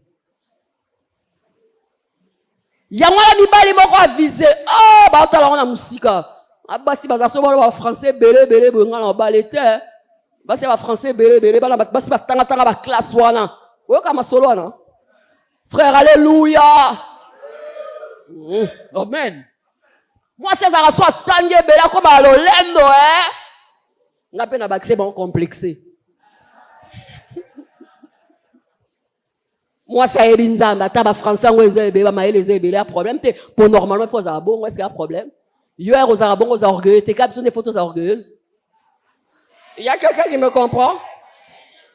Speaker 1: Yamala mibali moko avisé. Oh, bah, t'as la musique. Ah, bah, si, bah, ça, français, belé, ngana, balete. Bah, c'est français, belé, bah, si, bah, tanga, classe, wana. Ouais, comme solo, wana. Frère, alléluia. Amen. Moi, c'est ça, soit tangé, bela, comme à l'olendo, n'a pas d'accès bon complexé. Moi, c'est Ebinzamba, taba français, ou ezébé, maël, ezébé, un problème, pour normalement, il faut avoir bon, est-ce qu'il y a un problème? Hier, aux arabons, aux orgueilleux, tes câbles sont des photos orgueilleuses. Il y a quelqu'un qui me comprend?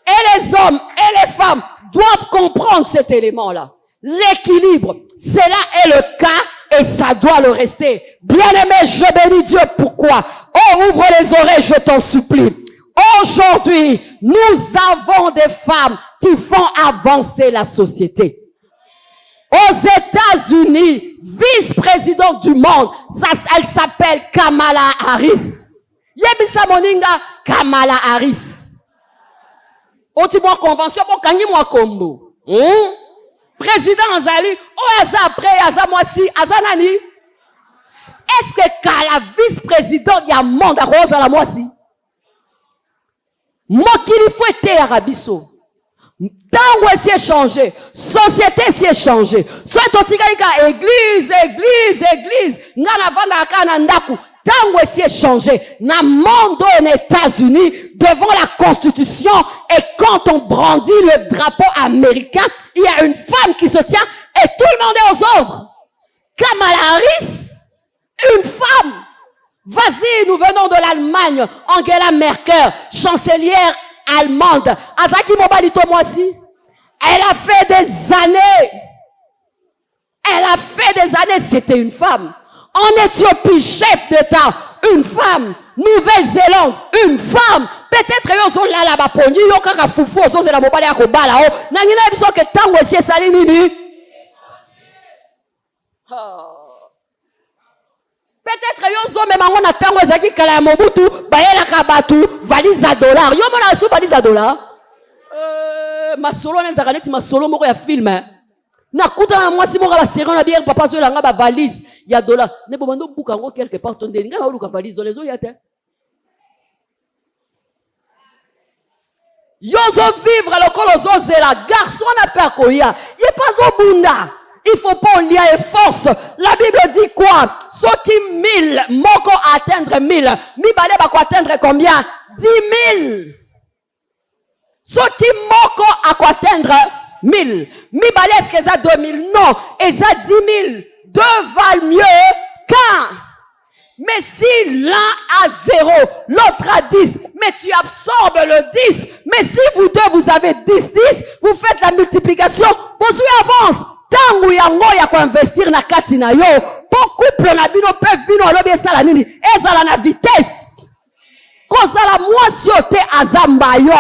Speaker 1: Et les hommes et les femmes doivent comprendre cet élément-là. L'équilibre, cela est le cas et ça doit le rester. Bien-aimé, je bénis Dieu. Pourquoi? Oh, ouvre les oreilles, je t'en supplie. Aujourd'hui, nous avons des femmes qui font avancer la société. Aux États-Unis, vice-présidente du monde, elle s'appelle Kamala Harris. Yebisa moninga Kamala Harris. Otimo convention pour kangi moi kombo. Président Azali, oh aza après, aza moi si, aza nani? Est-ce que la vice-présidente y a monde à rose à la moi si? Moi qui lui faut être arabiso. Tango s'est changé, société s'est changé. Soit totikalika église, ngana vanda kana ndaku. Tango s'est changé. Na monde aux États-Unis devant la Constitution et quand on brandit le drapeau américain, il y a une femme qui se tient et tout le monde est aux ordres. Kamala Harris, une femme. Vas-y, nous venons de l'Allemagne. Angela Merkel, chancelière allemande. Azaki Mobalito Moisi. Elle a fait des années. C'était une femme. En Éthiopie, chef d'État, une femme. Nouvelle-Zélande, une femme. Peut-être yo zo la ba poni yo kaka fufu zo zela mobali akobala o. Na ngina biso ke tango esi sali nini? Peut-être yo zo même ngona tango ezaki kala ya Mobutu, bayela ka batu valise à dollars. Yo mona so valise à dollars. Masolo na zakaneti masolo moko ya film. Nakuta na mwasi moko ba serrant na bière papa zo langa ba valise ya dollars. Ne bomando buka ngo quelque part ton delinga na oluka valise les zo yate. Yozo vivre le kolozo zela garçon na pa koya. Yé pas au bunda. Il faut pas lien et force. La Bible dit quoi? Ceux qui 1000 moko atteindre 1000. Mi balé ba ko atteindre combien? 10 000. Ceux qui moko à ko atteindre 1000. Mi balé est-ce que ça 2000? Non. Et ça 10 000. Deux valent mieux qu'un. Mais si l'un a 0, l'autre a 10, mais tu absorbes le 10. Mais si vous deux, vous avez 10, vous faites la multiplication, vous avance. Tangu yango ya ko investir na kati na yo, pour couple na bino pe vino alobi esala nini? Ezala na vitesse. Kozala mwasi ote azamba yo,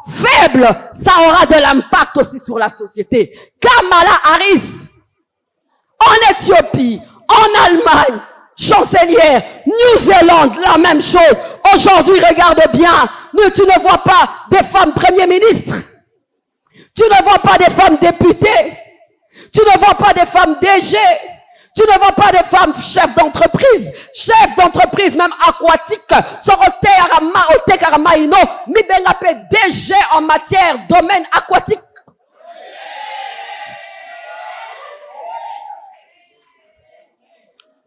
Speaker 1: faible, ça aura de l'impact aussi sur la société. Kamala Harris, en Éthiopie, en Allemagne, chancelière. New Zealand, la même chose. Aujourd'hui, regarde bien. Tu ne vois pas des femmes premiers ministres. Tu ne vois pas des femmes députées. Tu ne vois pas des femmes DG. Tu ne vois pas des femmes chefs d'entreprise. Chefs d'entreprise, même aquatiques. Sorote arama, ote karama ino. Mi bengape DG en matière, domaine aquatique.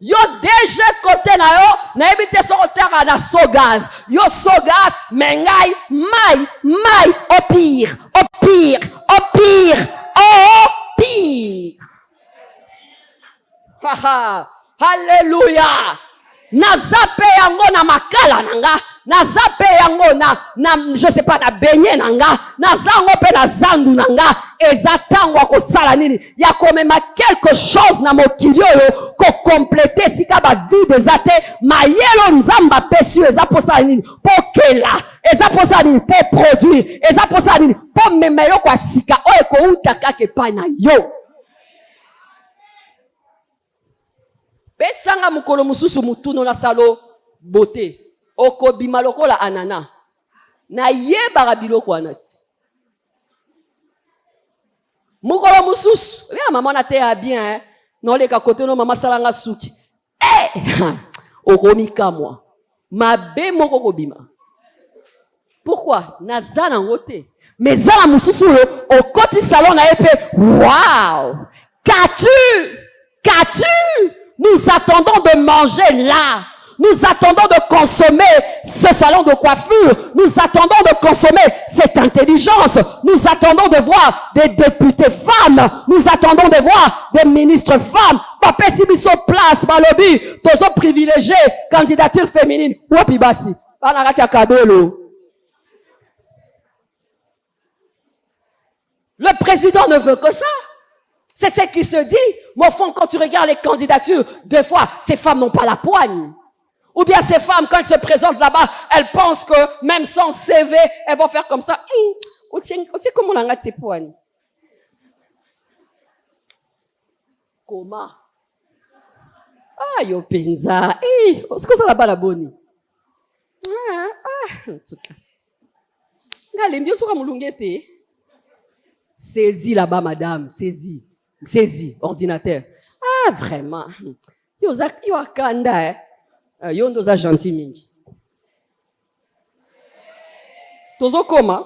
Speaker 1: Yo DG côté na yo, na ebite sorote na sogaz. Yo sogaz, mengai, mai, au pire. Alléluia. Nazape yango na makala nanga, nazape yango na je sais pas na benye nanga, nazango pe na zandu nanga, ezatango ko sala nini, ya komema quelque chose na mokilio yo ko compléter sika ba vie des athées, mayelo nzamba pesu eza posa nini, pokela, eza posa nini, po produire, eza posa nini, po memeyo kwa sika oyo ko utaka ke pa na yo. Pesanga mukolo mususu mutuno na salo beauté. Oko bimaloko la anana. Na yeba biloko anati. Mukolo mususu. Bien maman na te a bien hein. Non le kakote no mama salanga suki. Oko mika moi. Mabe moko kobima. Pourquoi? Nazana ngote. Mais zala mususu au koti salon na epe. Wow! Qu'as-tu? Nous attendons de manger là. Nous attendons de consommer ce salon de coiffure. Nous attendons de consommer cette intelligence. Nous attendons de voir des députés femmes. Nous attendons de voir des ministres femmes. Papa si biso place balobi, tozo privilégié candidature féminine. Wapi basi. Banarati akabelo. Le président ne veut que ça. C'est ce qui se dit. Mais au fond, quand tu regardes les candidatures, des fois, ces femmes n'ont pas la poigne. Ou bien ces femmes, quand elles se présentent là-bas, elles pensent que même sans CV, elles vont faire comme ça. On tient comment on a tes poignes. Comment? Ah, yo penza. Est-ce que ça là-bas la bonne? En tout cas. Regardez, bien sûr, moulungete. Saisis là-bas, madame. Saisis, ordinateur. Ah, vraiment. Yo akanda, yo ndoza gentil mingi. Tozo koma.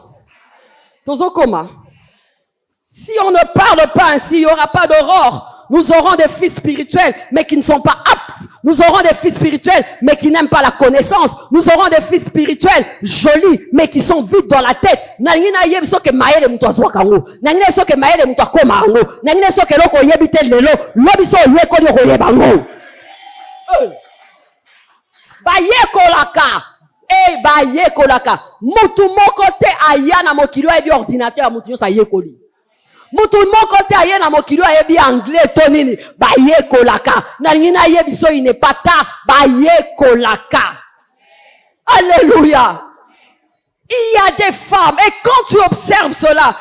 Speaker 1: Si on ne parle pas ainsi, il n'y aura pas d'aurore. Nous aurons des fils spirituels, mais qui ne sont pas aptes. Nous aurons des fils spirituels, mais qui n'aiment pas la connaissance. Nous aurons des fils spirituels, jolis, mais qui sont vides dans la tête. Nangina yebiso ke maele mutu azwa kango. Nangina yebiso ke maele mutu akoma ango. Nangina yebiso ke loko yebite lelo. Lobiso yeko ni koyeba ngo. Baye kolaka. Mutu mokote ayana mokilo ebi ordinateur mutu yosa yekoli. Mutu moko te aye na mokili ayebi anglais tonini ba ye kolaka na ngina yebi so inepata ba ye kolaka. Alléluia. Il y a des femmes et quand tu observes cela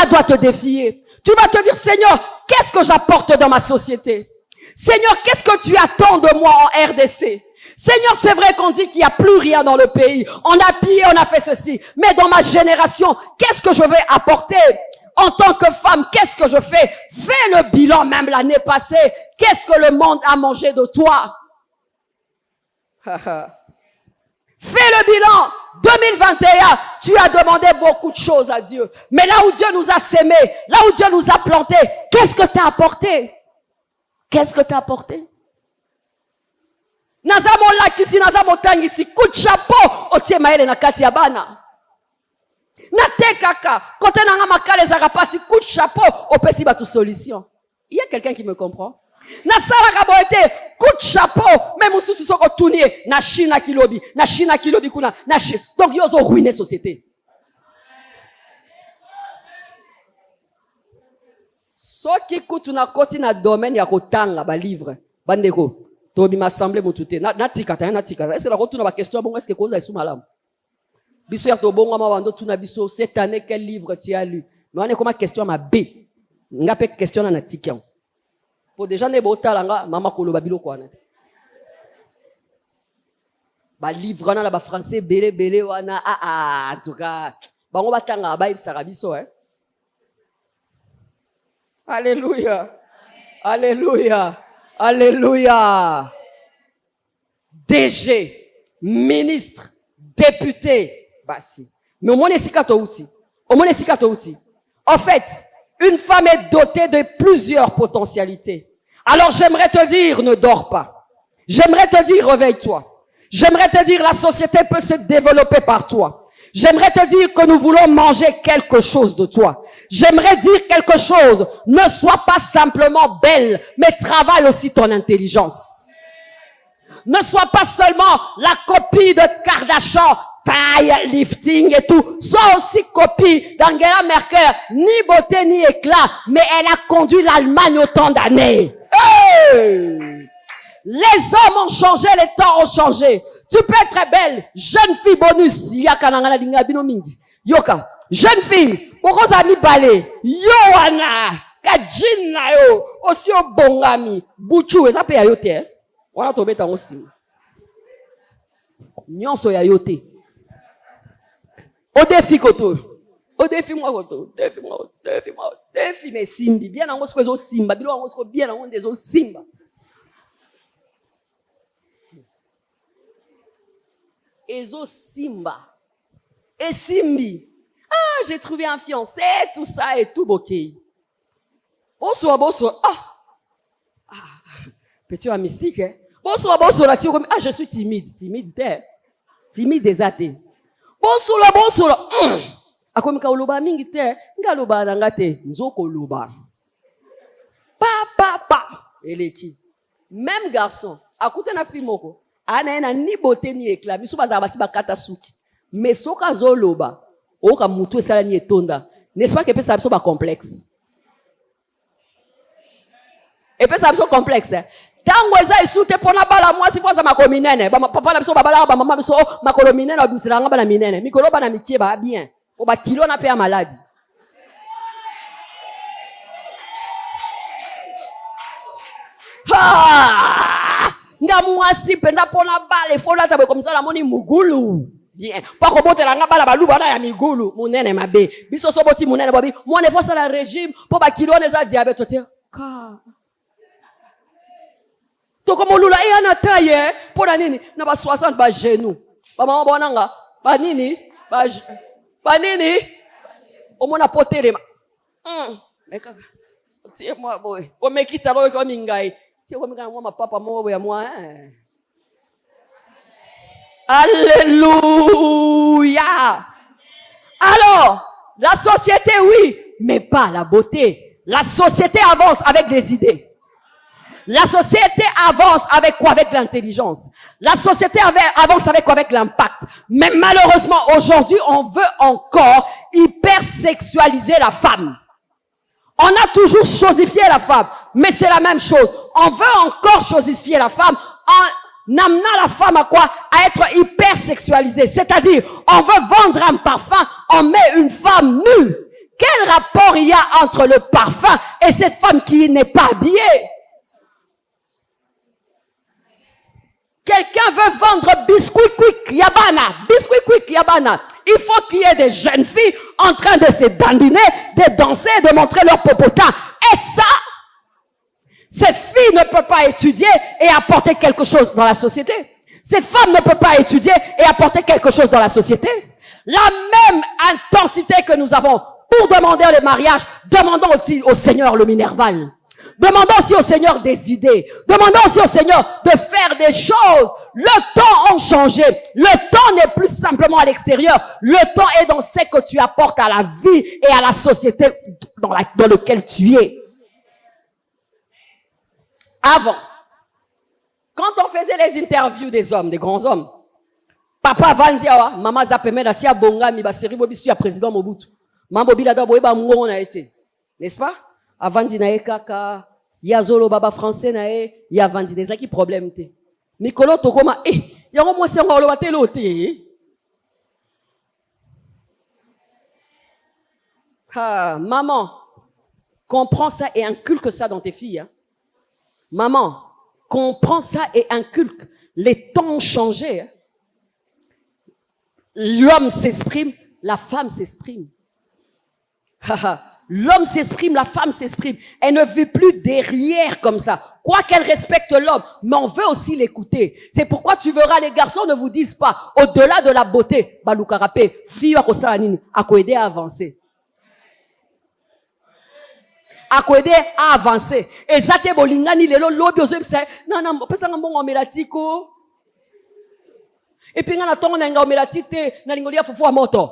Speaker 1: doit te défier. Tu vas te dire Seigneur, qu'est-ce que j'apporte dans ma société? Seigneur, qu'est-ce que tu attends de moi en RDC? Seigneur, c'est vrai qu'on dit qu'il n'y a plus rien dans le pays. On a pillé, on a fait ceci. Mais dans ma génération, qu'est-ce que je vais apporter? En tant que femme, qu'est-ce que je fais? Fais le bilan même l'année passée. Qu'est-ce que le monde a mangé de toi? Fais le bilan. 2021, tu as demandé beaucoup de choses à Dieu. Mais là où Dieu nous a sémés, là où Dieu nous a plantés, qu'est-ce que tu as apporté? Qu'est-ce que tu as apporté? Nazamo lakisi, nazamo tangisi, coup de chapeau, otie maele na kati ya bana. Nate kaka, quand on a makale zarapasi, coup de chapeau, opesi batu solution. Il y a quelqu'un qui me comprend? Na sala kaboete, coup de chapeau, même sous soko tourner, na china kilobi kuna, na china. Donc ils ont ruiné société. So qui coûte na koti na domaine ya kotanga ba livre, bandeko. Tobi m'assemblée motute, na tikata. Est-ce que la retourne ba question bon est-ce que cause est sous malam? Biso ya to bongo mawando tuna biso cette année quel livre tu as lu? Mais on est comme question ma B. Ngape question na tikian. Pour déjà ne bota langa mama koloba biloko anati. Ba livre na ba français belé wana en tout cas bango batanga ba ibisaka biso Alléluia. Alléluia. Alléluia. DG, ministre, député, basi. Mais au moins outil. En fait, une femme est dotée de plusieurs potentialités. Alors j'aimerais te dire, ne dors pas. J'aimerais te dire, réveille-toi. J'aimerais te dire, la société peut se développer par toi. J'aimerais te dire que nous voulons manger quelque chose de toi. J'aimerais dire quelque chose. Ne sois pas simplement belle, mais travaille aussi ton intelligence. Ne sois pas seulement la copie de Kardashian, taille, lifting et tout. Sois aussi copie d'Angela Merkel, ni beauté ni éclat, mais elle a conduit l'Allemagne autant d'années. Hey! Les hommes ont changé, les temps ont changé. Tu peux être belle, jeune fille bonus. Yoka, jeune fille, beaucoup amis balé. Yoana, kajina yo, aussi au bongami. Bouchou, et ça peut y ayote. On a tombé dans aussi. Nyonso ya yote. Au défi koto. Au défi moi koto. Défi mais simbi. Bien en gros ko simba. Bilo en gros bien en des simba. Ezo simba. Et simbi. Ah, j'ai trouvé un fiancé, tout ça et tout bokeh. Bonsoir. Ah. Petit un mystique, hein. Bonsoir, là, tu ah, je suis timide, timide des athées. Bonsoir. Akomika oloba mingi te, ngaloba nangate, nzoko loba. Pa. Eleki. Même garçon, akute na filmoko, ana ni beauté ni éclat, biso bazaba si bakata suki. Mais soka zoloba, oka mutu esala ni etonda. N'est-ce pas que peut ça ba complexe? Et puis ça a complexe. Tango eza isute pona bala mwasi foza makominene. Ba papa na biso babala ba mama biso makolo minene ba bisilanga bana minene. Mikolo bana mikie ba bien. O ba kilo na pe ya maladi. Ha! Nga mwasi penda pona bala fola tabe comme ça la moni mugulu. Bien. Pas ko botela nga bala baluba na ya migulu. Munene mabe. Biso so boti munene babi. Mone fosa la régime po ba kilo neza diabète totia. Ka. Comme lula et ana taille pour la nini na ba 60 ba genou ba mama bonanga ba nini o mona potere meka tie moi boy o mekita lo ko mingai tie ko mingai moi papa mo ya moi Alléluia. Alors la société oui mais pas la beauté. La société avance avec des idées. La société avance avec quoi? Avec l'intelligence. La société avance avec quoi? Avec l'impact. Mais malheureusement, aujourd'hui, on veut encore hypersexualiser la femme. On a toujours chosifié la femme, mais c'est la même chose. On veut encore chosifier la femme en amenant la femme à quoi? À être hypersexualisée. C'est-à-dire, on veut vendre un parfum, on met une femme nue. Quel rapport il y a entre le parfum et cette femme qui n'est pas habillée? Quelqu'un veut vendre biscuit quick yabana. Il faut qu'il y ait des jeunes filles en train de se dandiner, de danser, de montrer leur popotin. Et ça, cette fille ne peut pas étudier et apporter quelque chose dans la société. Cette femme ne peut pas étudier et apporter quelque chose dans la société. La même intensité que nous avons pour demander le mariage, demandons aussi au Seigneur le minerval. Demandons aussi au Seigneur des idées. Demandons aussi au Seigneur de faire des choses. Le temps a changé. Le temps n'est plus simplement à l'extérieur. Le temps est dans ce que tu apportes à la vie et à la société dans laquelle tu es. Avant, quand on faisait les interviews des hommes, des grands hommes, papa Vandiawa, maman Zapemeda, si Bonga, mi baseri bobisu ya président Mobutu. Mambo bila da boyeba mungo na été. N'est-ce pas? Avant dinae kaka, yazolo baba français nae, ya vandi des qui problème te. Mikolo tokoma yango mwasi yango oloba te lote. Maman, comprends ça et inculque ça dans tes filles. Hein. Maman, comprends ça et inculque. Les temps ont changé. Hein. L'homme s'exprime, la femme s'exprime. L'homme s'exprime, la femme s'exprime. Elle ne vit plus derrière comme ça. Quoi qu'elle respecte l'homme, mais on veut aussi l'écouter. C'est pourquoi tu verras, les garçons ne vous disent pas, au-delà de la beauté, balukarapé, fille à kosanini, à aider à avancer. À aider à avancer. Et ça te bolingani lelo lobi ozo pesa non non pesa ngambongo omelatiko. Et puis ngana tongo na nga omelatite na lingolia fufu wa moto.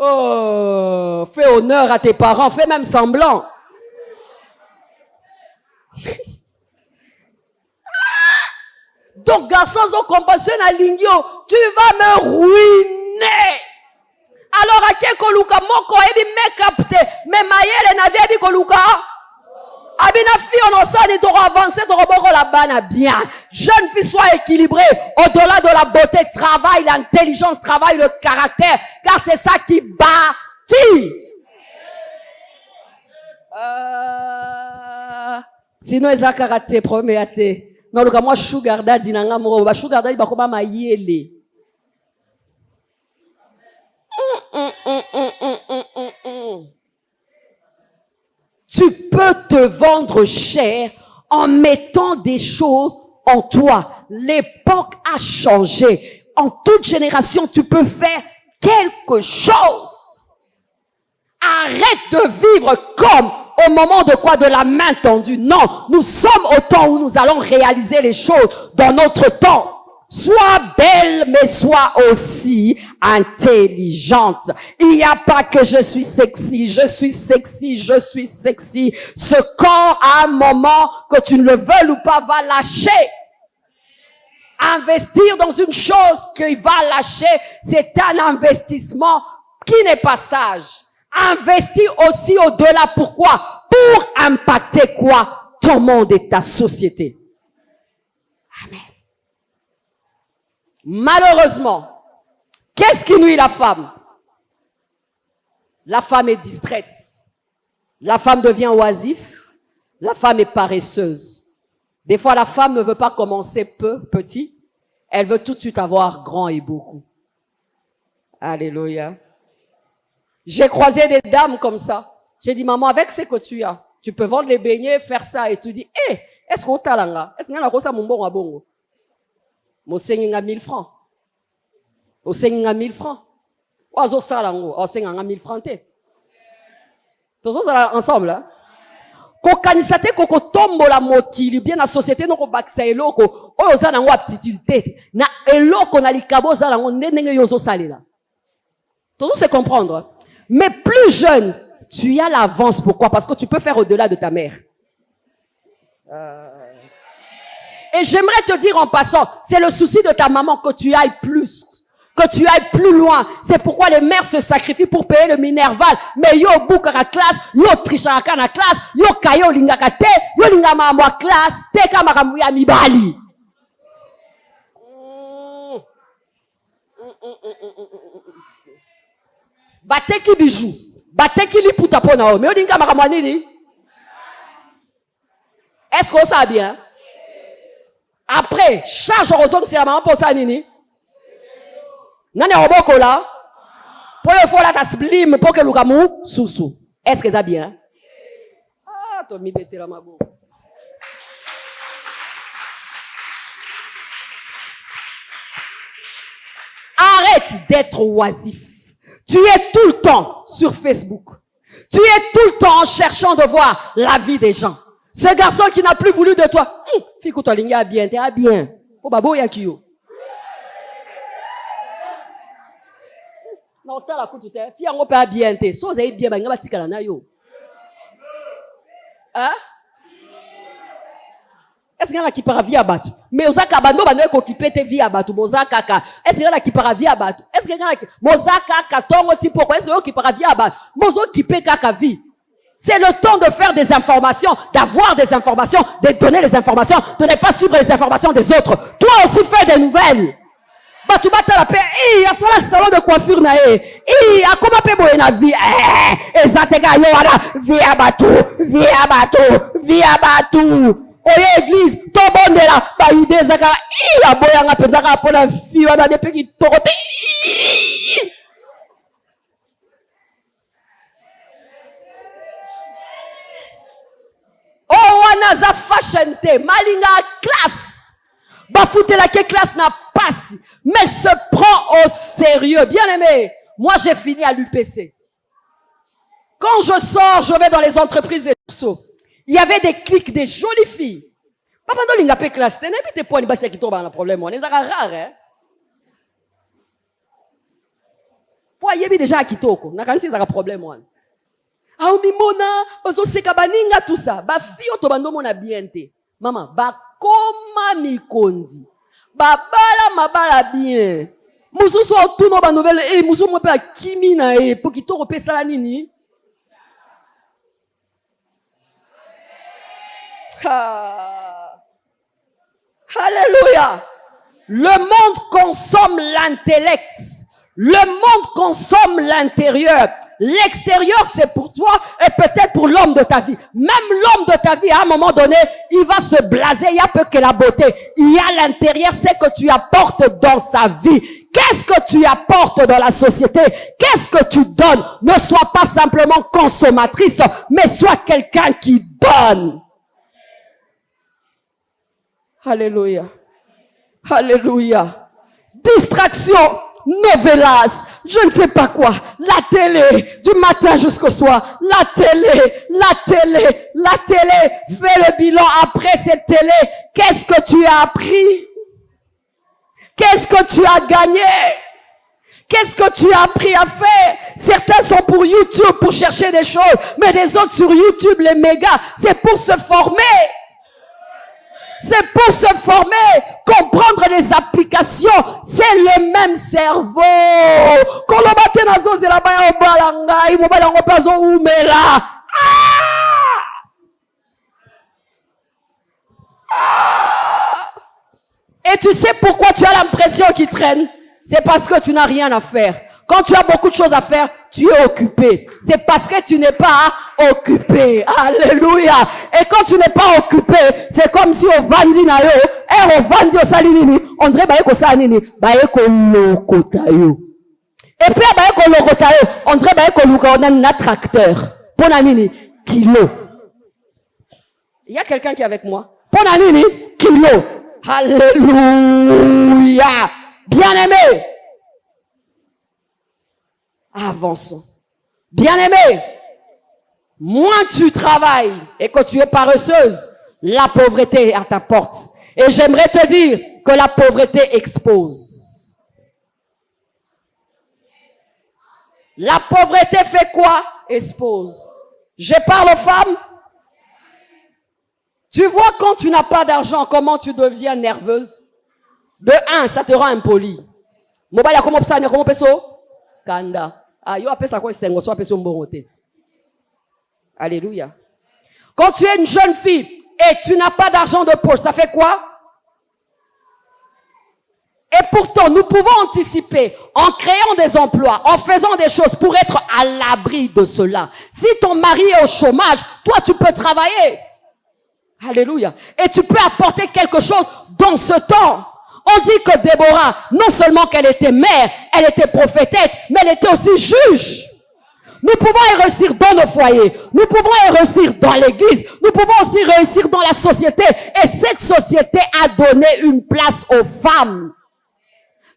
Speaker 1: Oh, fais honneur à tes parents, fais même semblant. Donc, garçons, ont compassion à l'ingio, tu vas me ruiner. Alors, à quel koluka moko ebi me capte, mais maïele n'avait ebi koluka. Abina fille, on s'en est avancer, de la banane bien. Jeune fille, sois équilibrée. Au-delà de la beauté, travaille l'intelligence, travaille le caractère. Car c'est ça qui bâtit. Sinon, ils ont caractère, premier athée. Non, le gars, moi, sugar daddy, nanga moro. Ba sugar daddy, ba koma ma yele. Tu peux te vendre cher en mettant des choses en toi. L'époque a changé. En toute génération, tu peux faire quelque chose. Arrête de vivre comme au moment de quoi? De la main tendue. Non, nous sommes au temps où nous allons réaliser les choses dans notre temps. Sois belle, mais sois aussi intelligente. Il n'y a pas que je suis sexy, je suis sexy, je suis sexy. Ce corps, à un moment, que tu ne le veuilles ou pas, va lâcher. Investir dans une chose qui va lâcher, c'est un investissement qui n'est pas sage. Investir aussi au-delà. Pourquoi? Pour impacter quoi? Ton monde et ta société. Amen. Malheureusement, qu'est-ce qui nuit la femme? La femme est distraite. La femme devient oisif. La femme est paresseuse. Des fois, la femme ne veut pas commencer petit. Elle veut tout de suite avoir grand et beaucoup. Alléluia. J'ai croisé des dames comme ça. J'ai dit, maman, avec ce que tu as, tu peux vendre les beignets, faire ça, et tu dis, est-ce qu'on t'a là? Est-ce qu'on a quoi ça, mon bon à bon? Mon seigneur a 1000 francs. Au seigneur a 1000 francs. Oiseau salango, au seigneur a 1000 francs. Tous ensemble, hein? Kokanisate koko tombo la mokili bien la société no ko bakisa eloko oyo za nango aptitude na eloko na likabo za nango ndenge yozo salela. Tous se comprendre. Mais plus jeune, tu as l'avance. Pourquoi? Parce que tu peux faire au-delà de ta mère. Et j'aimerais te dire en passant, c'est le souci de ta maman que tu ailles plus, que tu ailles plus loin. C'est pourquoi les mères se sacrifient pour payer le Minerval. Mais yo bouka la classe, yo trichaka na classe, yo kayo lingaka te, yo lingama mwa classe, te kamaramu ya mibali. Bateki bijou, bateki li puta pona o, mais yo lingama kamaramu nini? Est-ce qu'on sait bien? Après, charge heureusement que c'est la maman pour ça, nini. Nani roboko là. Pour le fois là, ta slim pour que le camou sous. Est-ce que ça bien? Ah, toi, mi bête la mabo. Arrête d'être oisif. Tu es tout le temps sur Facebook. Tu es tout le temps en cherchant de voir la vie des gens. Ce garçon qui n'a plus voulu de toi. Fikou toi ligne bien, t'es bien. Oh babo yakio. Non, t'as la coupe t'es. Fi ango pas bien t'es. So zai bien ba ngaba tikala na yo. Hein? Est-ce qu'il y en a qui part via batu? Mais ozaka bando bando ko kipete via batu mozaka ka. Est-ce qu'il y en a qui part via batu? Est-ce qu'il y en a qui mozaka ka tongo tipo quoi? Est-ce qu'il y en a qui part via batu? Mozo kipe kaka vie. C'est le temps de faire des informations, d'avoir des informations, de donner les informations, de ne pas suivre les informations des autres. Toi aussi fais des nouvelles. Batu bata la paix, ya sala salon de coiffure na akoma pe boye na vie. Ezateka yo wala via batu. oye église tobondela ba idée zaka ya boyanga penzaka pona fi wana depuis ki torote. Oh wana za fashion te malinga classe bafutela ke classe na passe mais se prend au sérieux. Bien aimé, moi j'ai fini à l'UPC. Quand je sors, je vais dans les entreprises et tout. Il y avait des clics, des jolies filles. Papa ndo linga pe classe, t'es n'habite pas ni basi qui tombe dans le problème, on est rare, hein. Pour yebi déjà kitoko, na kanisi za problème on. Ah mimona, bazo seka baninga tout ça. Ba fio to bando mona bien te. Maman, ba koma mikonzi. Ba bala mabala bien. Musu so tout no ba nouvelle et musu mo pe kimi na e pour kitoko pe sala nini. Alléluia. Le monde consomme l'intellect. Le monde consomme l'intérieur. L'extérieur, c'est pour toi et peut-être pour l'homme de ta vie. Même l'homme de ta vie, à un moment donné, il va se blaser. Il n'y a peu que la beauté. Il y a l'intérieur, c'est que tu apportes dans sa vie. Qu'est-ce que tu apportes dans la société? Qu'est-ce que tu donnes? Ne sois pas simplement consommatrice, mais sois quelqu'un qui donne. Alléluia. Alléluia. Distraction. Novelas, je ne sais pas quoi, la télé, du matin jusqu'au soir, la télé, fais le bilan après cette télé, qu'est-ce que tu as appris? Qu'est-ce que tu as gagné? Qu'est-ce que tu as appris à faire? Certains sont pour YouTube, pour chercher des choses, mais les autres sur YouTube, les mégas, c'est pour se former. C'est pour se former, comprendre les applications. C'est le même cerveau. Et tu sais pourquoi tu as l'impression qu'il traîne? C'est parce que tu n'as rien à faire. Quand tu as beaucoup de choses à faire, tu es occupé. C'est parce que tu n'es pas occupé. Alléluia. Et quand tu n'es pas occupé, c'est comme si au vandi na yo, au vandi au salinini, on dirait baye ko salinini, baye ko lokota yo. Et puis baye ko lokota yo, on dirait baye ko luka on a tracteur. Pona nini kilo. Il y a quelqu'un qui est avec moi. Pona nini kilo. Alléluia. Bien-aimé. Avançons. Bien-aimé, moins tu travailles et que tu es paresseuse, la pauvreté est à ta porte. Et j'aimerais te dire que la pauvreté expose. La pauvreté fait quoi? Expose. Je parle aux femmes. Tu vois quand tu n'as pas d'argent, comment tu deviens nerveuse? De un, ça te rend impoli. Mobile a comment ça, comment peso? Kanda. Ah, yo appelle ça quoi? Sengo, soit peso mboroté. Alléluia. Quand tu es une jeune fille et tu n'as pas d'argent de poche, ça fait quoi? Et pourtant, nous pouvons anticiper en créant des emplois, en faisant des choses pour être à l'abri de cela. Si ton mari est au chômage, toi tu peux travailler. Alléluia. Et tu peux apporter quelque chose dans ce temps. On dit que Déborah, non seulement qu'elle était mère, elle était prophétesse, mais elle était aussi juge. Nous pouvons y réussir dans nos foyers. Nous pouvons y réussir dans l'église. Nous pouvons aussi réussir dans la société. Et cette société a donné une place aux femmes.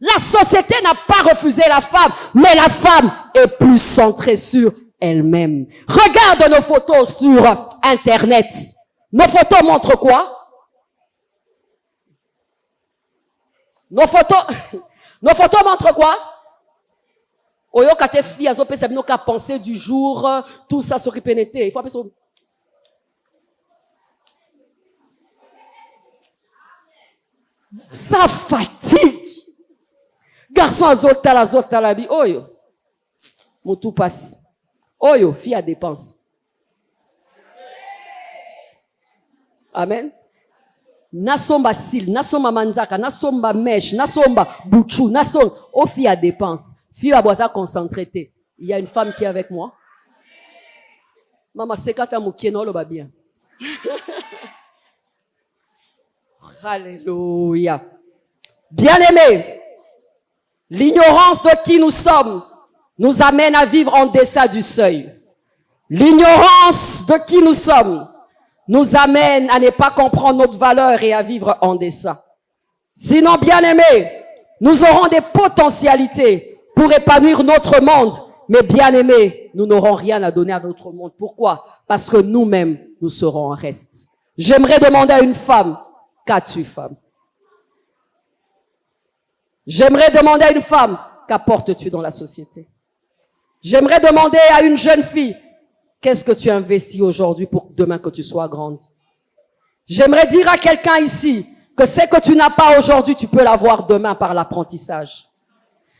Speaker 1: La société n'a pas refusé la femme, mais la femme est plus centrée sur elle-même. Regarde nos photos sur Internet. Nos photos montrent quoi? Nos photos montrent quoi? Oyo kate fi azo pesa bino ka penser du jour, tout ça se répéter. Il faut appeler ça. Ça fatigue. Garçon azotala bi oyo. Mon tout passe. Oyo fi a dépense. Amen. Nasomba sil, nasomba manzaka, nasomba mèche, nasomba bouchou, nasomba au fi à dépense. Fi à boisa concentré. Il y a une femme qui est avec moi. Maman sekata mukieno lo ba bien. Alléluia. Bien-aimés, l'ignorance de qui nous sommes nous amène à vivre en deçà du seuil. L'ignorance de qui nous sommes nous amène à ne pas comprendre notre valeur et à vivre en deçà. Sinon, bien-aimés, nous aurons des potentialités pour épanouir notre monde, mais bien-aimés, nous n'aurons rien à donner à notre monde. Pourquoi? Parce que nous-mêmes, nous serons en reste. J'aimerais demander à une femme, qu'as-tu, femme? J'aimerais demander à une femme, qu'apportes-tu dans la société? J'aimerais demander à une jeune fille, qu'est-ce que tu investis aujourd'hui pour demain que tu sois grande? J'aimerais dire à quelqu'un ici que ce que tu n'as pas aujourd'hui, tu peux l'avoir demain par l'apprentissage.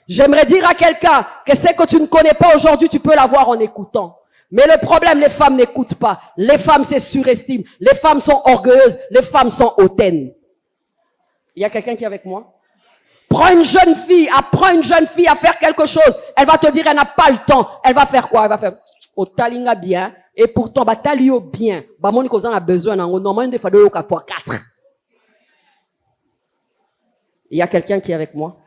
Speaker 1: J'aimerais dire à quelqu'un que ce que tu ne connais pas aujourd'hui, tu peux l'avoir en écoutant. Mais le problème, les femmes n'écoutent pas. Les femmes se surestiment. Les femmes sont orgueilleuses. Les femmes sont hautaines. Il y a quelqu'un qui est avec moi? Prends une jeune fille, apprends une jeune fille à faire quelque chose. Elle va te dire, elle n'a pas le temps. Elle va faire quoi? Elle va faire, au talinga bien. Et pourtant, bah, talio bien. Bah, mon cousin a besoin, normalement, des fois, de fois 4. Il y a quelqu'un qui est avec moi?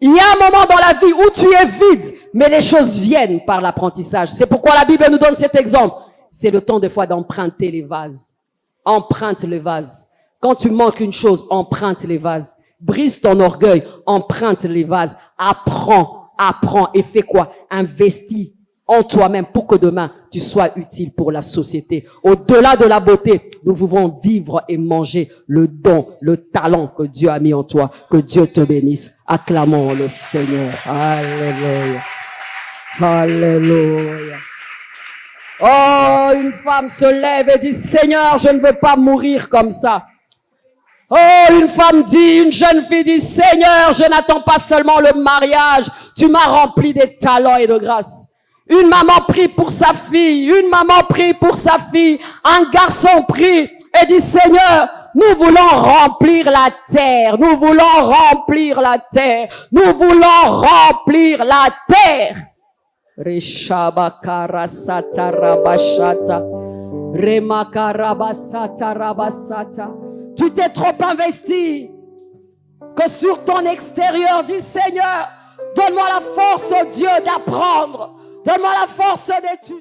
Speaker 1: Il y a un moment dans la vie où tu es vide, mais les choses viennent par l'apprentissage. C'est pourquoi la Bible nous donne cet exemple. C'est le temps des fois d'emprunter les vases. Emprunte les vases. Quand tu manques une chose, emprunte les vases. Brise ton orgueil, emprunte les vases. Apprends et fais quoi? Investis en toi-même pour que demain, tu sois utile pour la société. Au-delà de la beauté, nous pouvons vivre et manger le don, le talent que Dieu a mis en toi. Que Dieu te bénisse. Acclamons le Seigneur. Alléluia. Alléluia. Oh, une femme se lève et dit, Seigneur, je ne veux pas mourir comme ça. Oh, une femme dit, une jeune fille dit, Seigneur, je n'attends pas seulement le mariage. Tu m'as rempli des talents et de grâce. Une maman prie pour sa fille, une maman prie pour sa fille, un garçon prie et dit, Seigneur, nous voulons remplir la terre, nous voulons remplir la terre, nous voulons remplir la terre. Reshabakarasata rabashata, remakarabasata rabasata. Tu t'es trop investi que sur ton extérieur, dis, Seigneur, donne-moi la force, oh Dieu, d'apprendre. Donne-moi la force d'étudier.